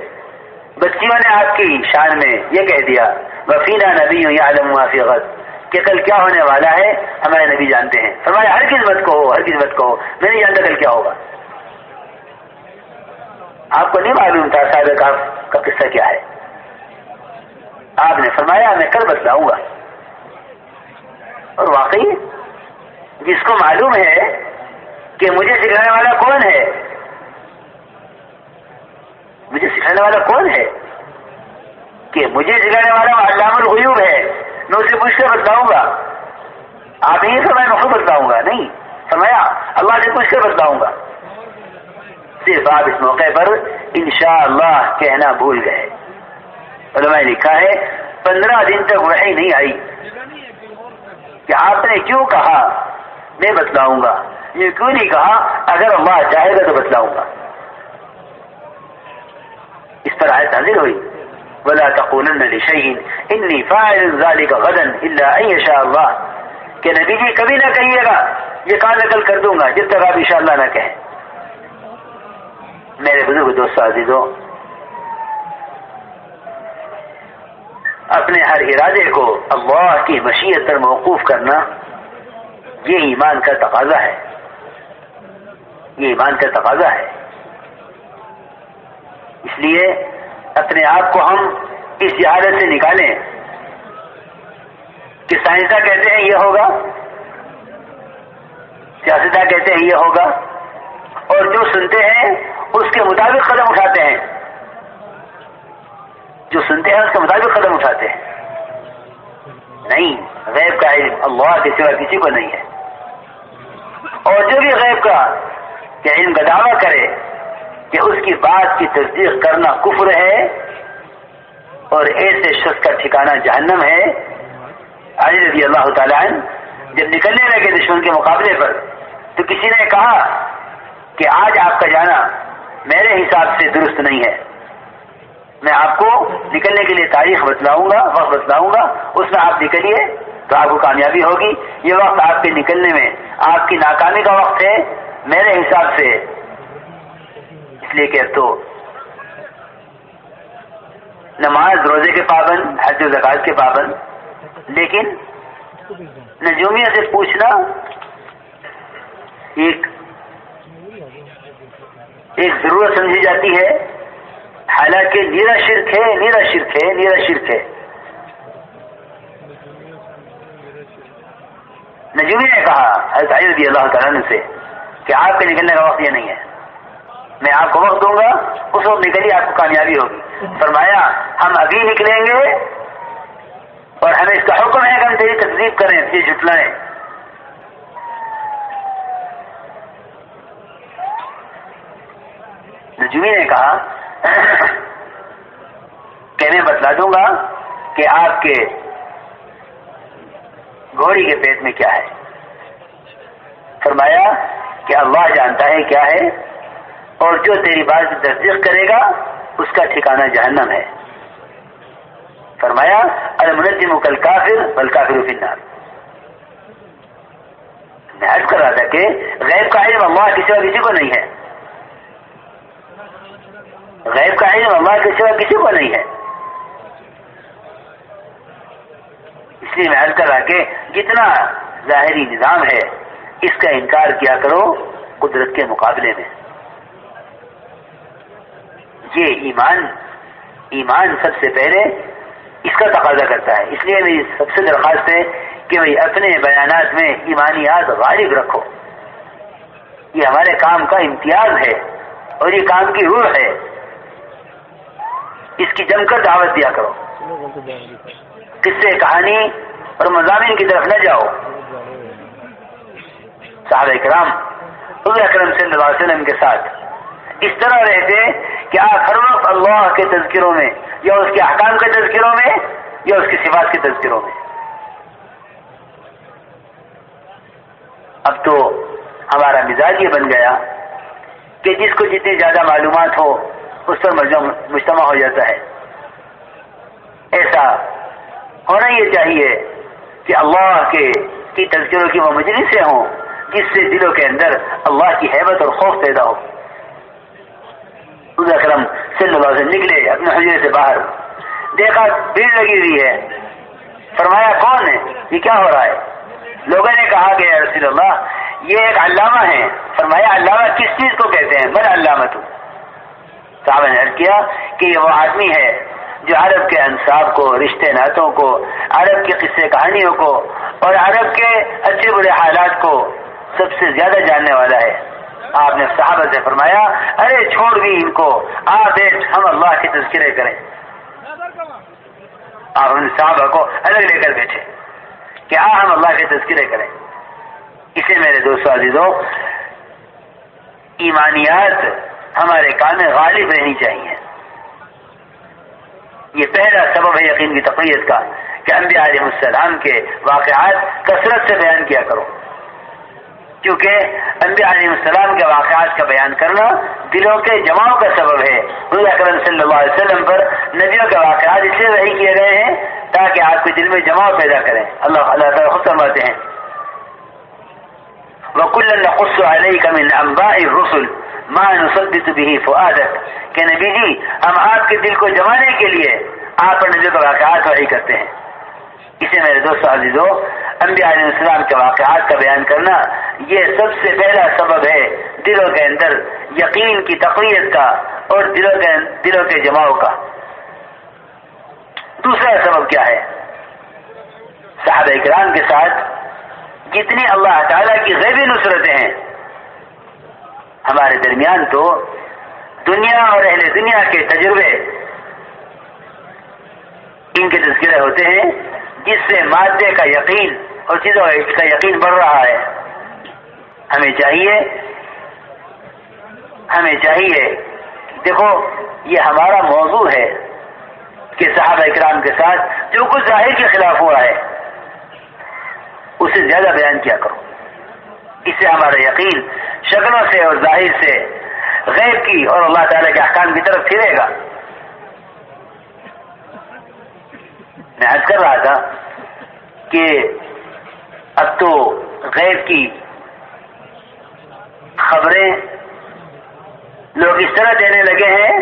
بچیوں نے آپ کی شان میں یہ کہہ دیا وفینا نبی یعلم ما فی غد، کہ کل کیا ہونے والا ہے ہمارے نبی جانتے ہیں۔ فرمایا ہر کس مت کہو، ہر کس مت کہو، میں نہیں جانتا کل کیا ہوگا۔ آپ کو نہیں معلوم تھا صاحب کا قصہ کیا ہے؟ آپ نے فرمایا میں کل بتلاؤں گا۔ اور واقعی جس کو معلوم ہے کہ مجھے سکھانے والا کون ہے، مجھے سکھانے والا کون ہے، کہ مجھے سکھانے والا علام الغیوب ہے، میں اسے پوچھ کر بتلاؤں گا۔ آپ نہیں فرمایا میں خود بتلاؤں گا، نہیں فرمایا اللہ سے پوچھ کر بتلاؤں گا۔ صرف آپ اس موقع پر انشاءاللہ کہنا بھول گئے۔ علماء نے لکھا ہے 15 دن تک وحی نہیں آئی کہ آپ نے کیوں کہا میں بتلاؤں گا، یہ کیوں نہیں کہا اگر اللہ چاہے گا تو بتلاؤں گا۔ اس پر آیت نازل ہوئی وَلَا تَقُولَنَّ لِشَيْءٍ إِنِّي فَاعِلٌ ذَلِكَ غَدًا إِلَّا أَن يَشَاءَ اللَّهُ، کہ نبی جی کبھی نہ کہیے گا یہ کام میں کل کر دوں گا جب تک آپ انشاءاللہ نہ کہیں۔ میرے بزرگ دوستو عزیزو، اپنے ہر ارادے کو اللہ کی مشیت پر موقوف کرنا یہ ایمان کا تقاضا ہے، یہ ایمان کا تقاضا ہے۔ اس لیے اپنے آپ کو ہم اس جہالت سے نکالیں کہ سائنسداں کہتے ہیں یہ ہوگا، سیاستداں کہتے ہیں یہ ہوگا، اور جو سنتے ہیں اس کے مطابق قدم اٹھاتے ہیں، جو سنتے ہیں اس کے مطابق قدم اٹھاتے ہیں۔ نہیں، غیب کا علم اللہ کے سوا کسی کو نہیں ہے، اور جو بھی غیب کا علم کا دعویٰ کرے کہ اس کی بات کی تصدیق کرنا کفر ہے اور ایسے شخص کا ٹھکانہ جہنم ہے۔ علی رضی اللہ تعالیٰ عنہ جب نکلنے لگے دشمن کے مقابلے پر تو کسی نے کہا کہ آج آپ کا جانا میرے حساب سے درست نہیں ہے، میں آپ کو نکلنے کے لیے تاریخ بتلاؤں گا، وقت بتلاؤں گا، اس میں آپ نکلیے تو آپ کو کامیابی ہوگی۔ یہ وقت آپ کے نکلنے میں آپ کی ناکامی کا وقت ہے میرے حساب سے، اس لیے کہ تو نماز روزے کے پابند، حج و زکات کے پابند، لیکن نجومیہ سے پوچھنا ایک ضرورت سمجھی جاتی ہے، حالانکہ نیرا شرک ہے، نیرا شرک ہے، نیرا شرک ہے۔ نجومی نے کہا حضرت علی رضی اللہ تعالیٰ عنہ سے کہ آپ کے نکلنے کا وقت یہ نہیں ہے، میں آپ کو وقت دوں گا، اس وقت نکلیے آپ کو کامیابی ہوگی۔ فرمایا ہم ابھی نکلیں گے اور ہمیں اس کا حکم ہے کہ ہم تیری تکذیب کریں، تیری جھٹلائیں۔ نجومی نے کہا کہ میں بتلا دوں گا کہ آپ کے گھوڑی کے پیٹ میں کیا ہے۔ فرمایا کہ اللہ جانتا ہے کیا ہے، اور جو تیری بات کی تصدیق کرے گا اس کا ٹھکانہ جہنم ہے۔ فرمایا المنجم کالکافر والکافر فی النار۔ میں عرض کر رہا تھا کہ غیب کا علم اللہ کے سوا کسی کو نہیں ہے، غیب کا علم اللہ کے سوا کسی کو نہیں ہے۔ اس لیے میں عرض کر رہا کہ جتنا ظاہری نظام ہے اس کا انکار کیا کرو قدرت کے مقابلے میں۔ یہ ایمان سب سے پہلے اس کا تقاضا کرتا ہے۔ اس لیے میری سب سے درخواست ہے کہ بھائی اپنے بیانات میں ایمانیات غالب رکھو، یہ ہمارے کام کا امتیاز ہے اور یہ کام کی روح ہے، اس کی جم کر دعوت دیا کرو۔ قصے کہانی اور مضامین کی طرف نہ جاؤ، صحابہ کرام حضور اکرم صلی اللہ علیہ وسلم کے ساتھ اس طرح رہتے کہ آپ ہر وقت اللہ کے تذکروں میں یا اس کے احکام کے تذکروں میں یا اس کی صفات کے تذکروں میں. اب تو ہمارا مزاج یہ بن گیا کہ جس کو جتنی زیادہ معلومات ہو اس پر مجتمع ہو جاتا ہے. ایسا ہونا یہ چاہیے کہ اللہ کی تذکروں کی وہ مجلسیں ہوں جس سے دلوں کے اندر اللہ کی ہیبت اور خوف پیدا ہو. حضور اکرم صلی اللہ علیہ وسلم نکلے اپنے حجرے سے باہر، دیکھا بھیڑ لگی ہوئی ہے. فرمایا کون ہے یہ، کیا ہو رہا ہے؟ لوگوں نے کہا کہ یا رسول اللہ یہ ایک علامہ ہے. فرمایا علامہ کس چیز کو کہتے ہیں؟ من علامت. صحابہ نے عرض کیا کہ یہ وہ آدمی ہے جو عرب کے انصاب کو، رشتے ناتوں کو، عرب کی قصے کہانیوں کو اور عرب کے اچھے برے حالات کو سب سے زیادہ جاننے والا ہے. آپ نے صحابہ سے فرمایا ارے چھوڑ بھی ان کو، آپ بیٹھ ہم اللہ کے تذکرے کریں. آپ ان صحابہ کو الگ لے کر بیٹھے کہ ہم اللہ کے تذکرے کریں. اسے میرے دوستو عزیزوں، ایمانیات ہمارے کام میں غالب رہنی چاہیے. یہ پہلا سبب ہے یقین کی تقویت کا کہ انبیاء علیہ السلام کے واقعات کثرت سے بیان کیا کرو، کیونکہ انبیاء علیہ السلام کے واقعات کا بیان کرنا دلوں کے جماؤ کا سبب ہے. حضور اکرم صلی اللہ علیہ وسلم پر نبیوں کے واقعات اس لیے وحی کیے گئے ہیں تاکہ آپ کے دل میں جماؤ پیدا کریں. اللہ تعالیٰ خود فرماتے ہیں وَكُلًّا نَقُصُّ عَلَيْكَ مِنْ أَنْبَاءِ الرُّسُلِ مَا نُثَبِّتُ بِهِ فُؤَادَكَ کہ نبی جی ہم آپ کے دل کو جمانے کے لیے آپ پر نبیوں کے واقعات وحی کرتے ہیں. اسے میرے دوستو عزیزو، انبیاء علیہ السلام کے واقعات کا بیان کرنا یہ سب سے پہلا سبب ہے دلوں کے اندر یقین کی تقویت کا اور دلوں کے جماؤ کا. دوسرا سبب کیا ہے؟ صحابہ کرام کے ساتھ جتنی اللہ تعالیٰ کی غیبی نصرتیں ہیں، ہمارے درمیان تو دنیا اور اہل دنیا کے تجربے ان کے تذکرے ہوتے ہیں جس سے مادے کا یقین اور چیزوں کا یقین بڑھ رہا ہے. ہمیں چاہیے دیکھو یہ ہمارا موضوع ہے کہ صحابہ اکرام کے ساتھ جو کچھ ظاہر کے خلاف ہوا ہے اسے زیادہ بیان کیا کرو. اس سے ہمارا یقین شکلوں سے اور ظاہر سے غیب کی اور اللہ تعالیٰ کے احکام کی طرف پھرے گا. میں عرض کر رہا تھا کہ اب تو غیب کی خبریں لوگ اس طرح دینے لگے ہیں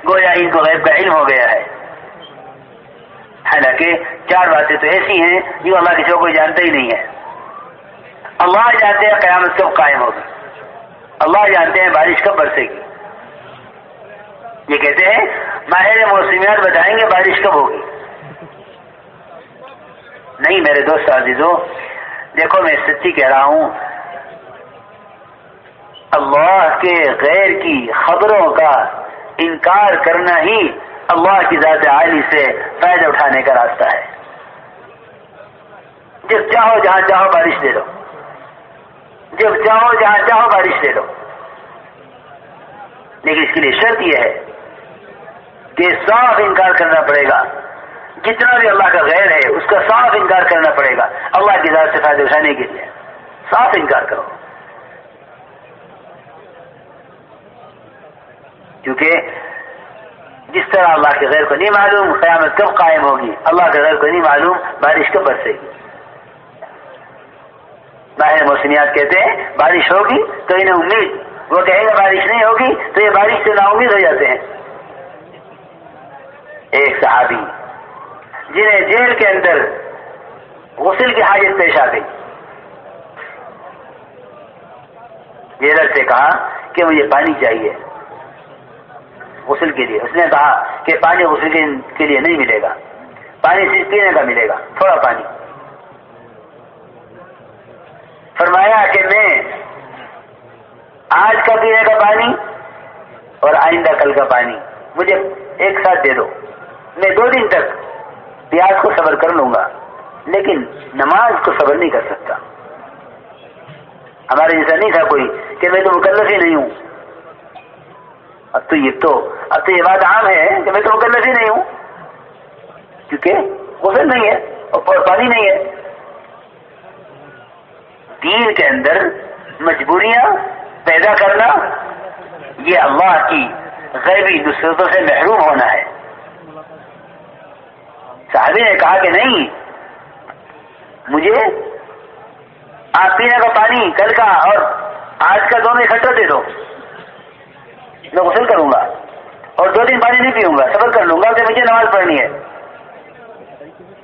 گویا ان کو غیب کا علم ہو گیا ہے. حالانکہ 4 باتیں تو ایسی ہیں جو اللہ کسی کو کوئی جانتا ہی نہیں ہے. اللہ جانتے ہیں قیامت کب قائم ہوگی، اللہ جانتے ہیں بارش کب برسے گی. یہ کہتے ہیں ماہر موسمیات بتائیں گے بارش کب ہوگی. نہیں میرے دوست عزیزو، دیکھو میں سچی کہہ رہا ہوں، اللہ کے غیر کی خبروں کا انکار کرنا ہی اللہ کی ذات عالی سے فائدہ اٹھانے کا راستہ ہے. جب چاہو جہاں چاہو بارش دے دو، جب چاہو جہاں چاہو بارش دے دو، لیکن اس کے لیے شرط یہ ہے کہ صاف انکار کرنا پڑے گا. جتنا بھی اللہ کا غیر ہے اس کا صاف انکار کرنا پڑے گا. اللہ کی ذات سے فائدہ اٹھانے کے لیے صاف انکار کرو، کیونکہ جس طرح اللہ کے غیر کو نہیں معلوم قیامت کب قائم ہوگی، اللہ کے غیر کو نہیں معلوم بارش کب برسے گی. ماہر موسمیات کہتے ہیں بارش ہوگی تو انہیں امید، وہ کہیں گے بارش نہیں ہوگی تو یہ بارش سے نا امید ہو جاتے ہیں. ایک صحابی جنہیں جیل کے اندر غسل کی حاجت پیش آ گئی، جیلر سے کہا کہ مجھے پانی چاہیے غسل کے لیے. اس نے کہا کہ پانی غسل کے لیے نہیں ملے گا، پانی صرف پینے کا ملے گا، تھوڑا پانی. فرمایا کہ میں آج کا پینے کا پانی اور آئندہ کل کا پانی مجھے ایک ساتھ دے دو، میں 2 دن تک پیاس کو صبر کر لوں گا لیکن نماز کو صبر نہیں کر سکتا. ہمارے جیسا نہیں تھا کوئی کہ میں تو مکلف ہی نہیں ہوں. اب تو یہ بات عام ہے کہ میں تو مکلف ہی نہیں ہوں، کیونکہ غسل نہیں ہے اور پانی نہیں ہے. دین کے اندر مجبوریاں پیدا کرنا یہ اللہ کی غیبی نصرتوں سے محروم ہونا ہے. صحابی نے کہا کہ نہیں، مجھے آپ پینے کا پانی کل کا اور آج کا دونوں اکٹھا دے دو، میں غسل کروں گا اور 2 دن پانی نہیں پیوں گا، صبر کر لوں گا کہ مجھے نماز پڑھنی ہے.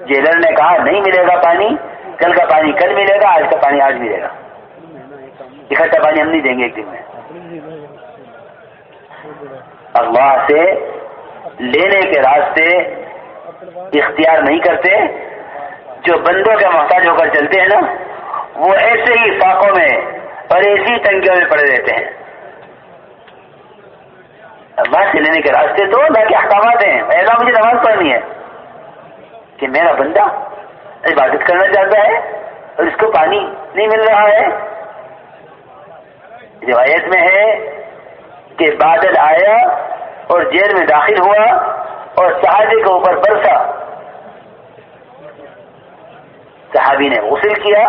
جیلر نے کہا نہیں ملے گا پانی، کل کا پانی کل ملے گا، آج کا پانی آج ملے گا، اکٹھا پانی ہم نہیں دیں گے ایک دن میں. اللہ سے لینے کے راستے اختیار نہیں کرتے. جو بندوں کے محتاج ہو کر چلتے ہیں نا، وہ ایسے ہی فاقوں میں اور ایسی تنگیوں میں پڑے رہتے ہیں. اللہ سے لینے کے راستے تو اللہ کے احکامات ہیں. ایسا مجھے نماز پڑھنی ہے کہ میرا بندہ عبادت کرنا چاہتا ہے اور اس کو پانی نہیں مل رہا ہے. روایت میں ہے کہ بادل آیا اور جیل میں داخل ہوا اور صحابی کے اوپر برسا. صحابی نے غسل کیا،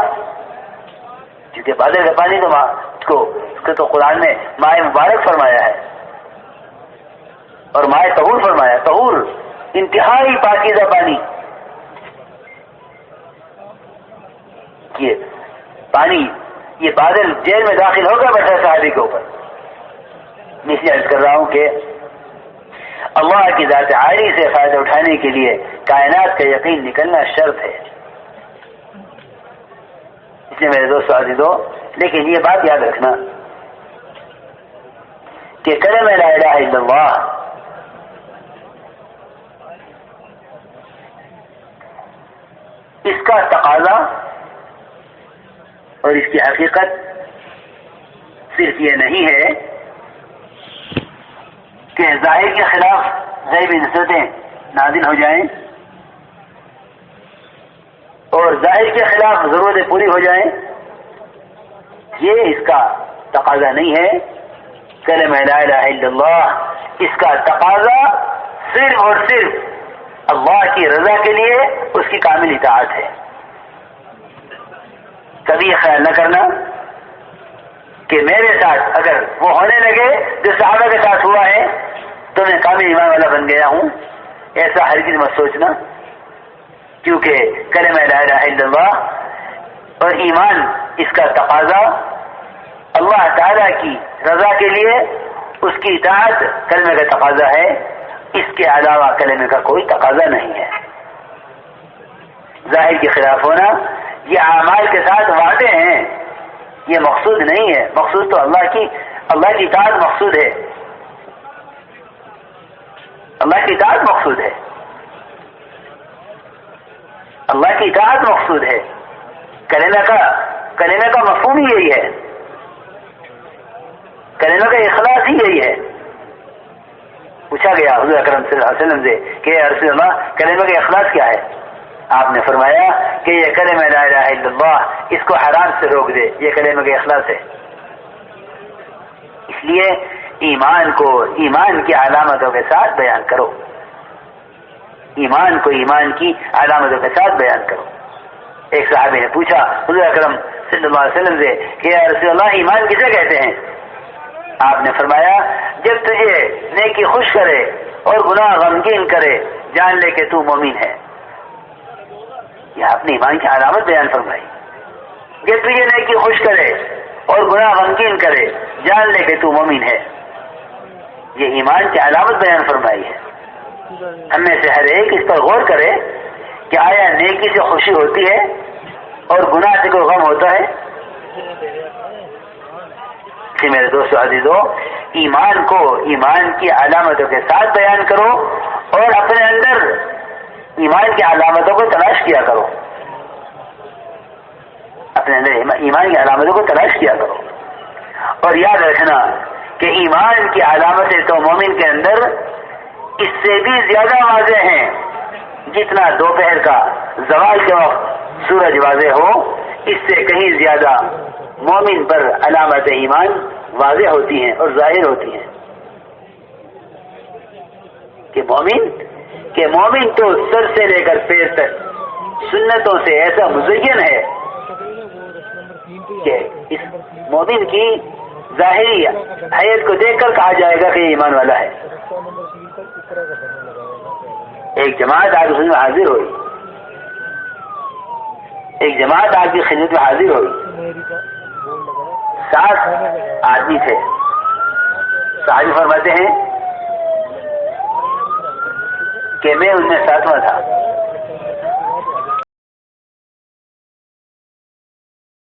کیونکہ بادل کا پانی تو اس کو تو قرآن میں مائے مبارک فرمایا ہے اور مائے طہور فرمایا. طہور انتہائی پاکیزہ پانی. یہ پانی، یہ بادل جیل میں داخل ہوگا بیٹھا صحابی کے اوپر. میں اس لیے عرض کر رہا ہوں کہ اللہ کی ذات عالی سے فائدہ اٹھانے کے لیے کائنات کا یقین نکلنا شرط ہے. اس لیے میرے دوستو عزیزو، لیکن یہ بات یاد رکھنا کہ کلمہ لا الہ الا اللہ اس کا تقاضا اور اس کی حقیقت صرف یہ نہیں ہے کہ ظاہر کے خلاف غیبی نصرتیں نازل ہو جائیں اور ظاہر کے خلاف ضرورتیں پوری ہو جائیں. یہ اس کا تقاضا نہیں ہے. کلمہ لا الہ الا اللہ اس کا تقاضا صرف اور صرف اللہ کی رضا کے لیے اس کی کامل اطاعت ہے. کبھی یہ خیال نہ کرنا کہ میرے ساتھ اگر وہ ہونے لگے جو صحابہ کے ساتھ ہوا ہے تو میں کامل ایمان والا بن گیا ہوں. ایسا ہرگز مت سوچنا، کیونکہ کلمہ لا الہ الا اللہ اور ایمان اس کا تقاضا اللہ تعالی کی رضا کے لیے اس کی اطاعت کلمہ کا تقاضا ہے. اس کے علاوہ کلمہ کا کوئی تقاضا نہیں ہے. ظاہر کے خلاف ہونا یہ اعمال کے ساتھ وعدے ہیں، یہ مقصود نہیں ہے. مقصود تو اللہ کی اطاعت مقصود ہے. اللہ کی اطاعت مقصود ہے. اللہ کی اطاعت مقصود ہے. کلمہ کا مفہوم ہی یہی ہے. کلمہ کا اخلاص ہی یہی ہے. پوچھا گیا حضور اکرم صلی اللہ علیہ وسلم سے کہ یا رسول اللہ کلمہ کا اخلاص کیا ہے؟ آپ نے فرمایا کہ یہ کلمہ لا الہ الا اللہ اس کو حرام سے روک دے، یہ کلمہ کا اخلاص ہے. اس لیے ایمان کو ایمان کی علامتوں کے ساتھ بیان کرو. ایمان کو ایمان کی علامتوں کے ساتھ بیان کرو. ایک صحابی نے پوچھا حضور اکرم صلی اللہ علیہ وسلم سے کہ یا رسول اللہ ایمان کسے کہتے ہیں؟ آپ نے فرمایا جب تجھے نیکی خوش کرے اور گناہ غمگین کرے جان لے کہ تو مومن ہے. یہ آپ نے ایمان کی علامت بیان فرمائی. جب تجھے نیکی خوش کرے اور گناہ غمگین کرے جان لے کہ تو مومن ہے. یہ ایمان کی علامت بیان فرمائی ہے. ہم میں سے ہر ایک اس پر غور کرے کہ آیا نیکی سے خوشی ہوتی ہے اور گناہ سے کوئی غم ہوتا ہے؟ کہ میرے دوستو عزیزو، ایمان کو ایمان کی علامتوں کے ساتھ بیان کرو اور اپنے اندر ایمان کی علامتوں کو تلاش کیا کرو. اپنے اندر ایمان کی علامتوں کو تلاش کیا کرو. اور یاد رکھنا کہ ایمان کی علامتیں تو مومن کے اندر اس سے بھی زیادہ واضح ہیں. جتنا دوپہر کا زوال کے وقت سورج واضح ہو، اس سے کہیں زیادہ مومن پر علامت ایمان واضح ہوتی ہیں اور ظاہر ہوتی ہیں کہ مومن تو سر سے لے کر پیر تک سنتوں سے ایسا مزین ہے کہ اس مومن کی ظاہری حیت کو دیکھ کر کہا جائے گا کہ یہ ایمان والا ہے. ایک جماعت آپ کی خدمت میں حاضر ہوئی, ایک جماعت آپ کی خدمت میں حاضر ہوئی, 7 آدمی تھے. صحابی فرماتے ہیں کہ میں ان میں 7واں تھا.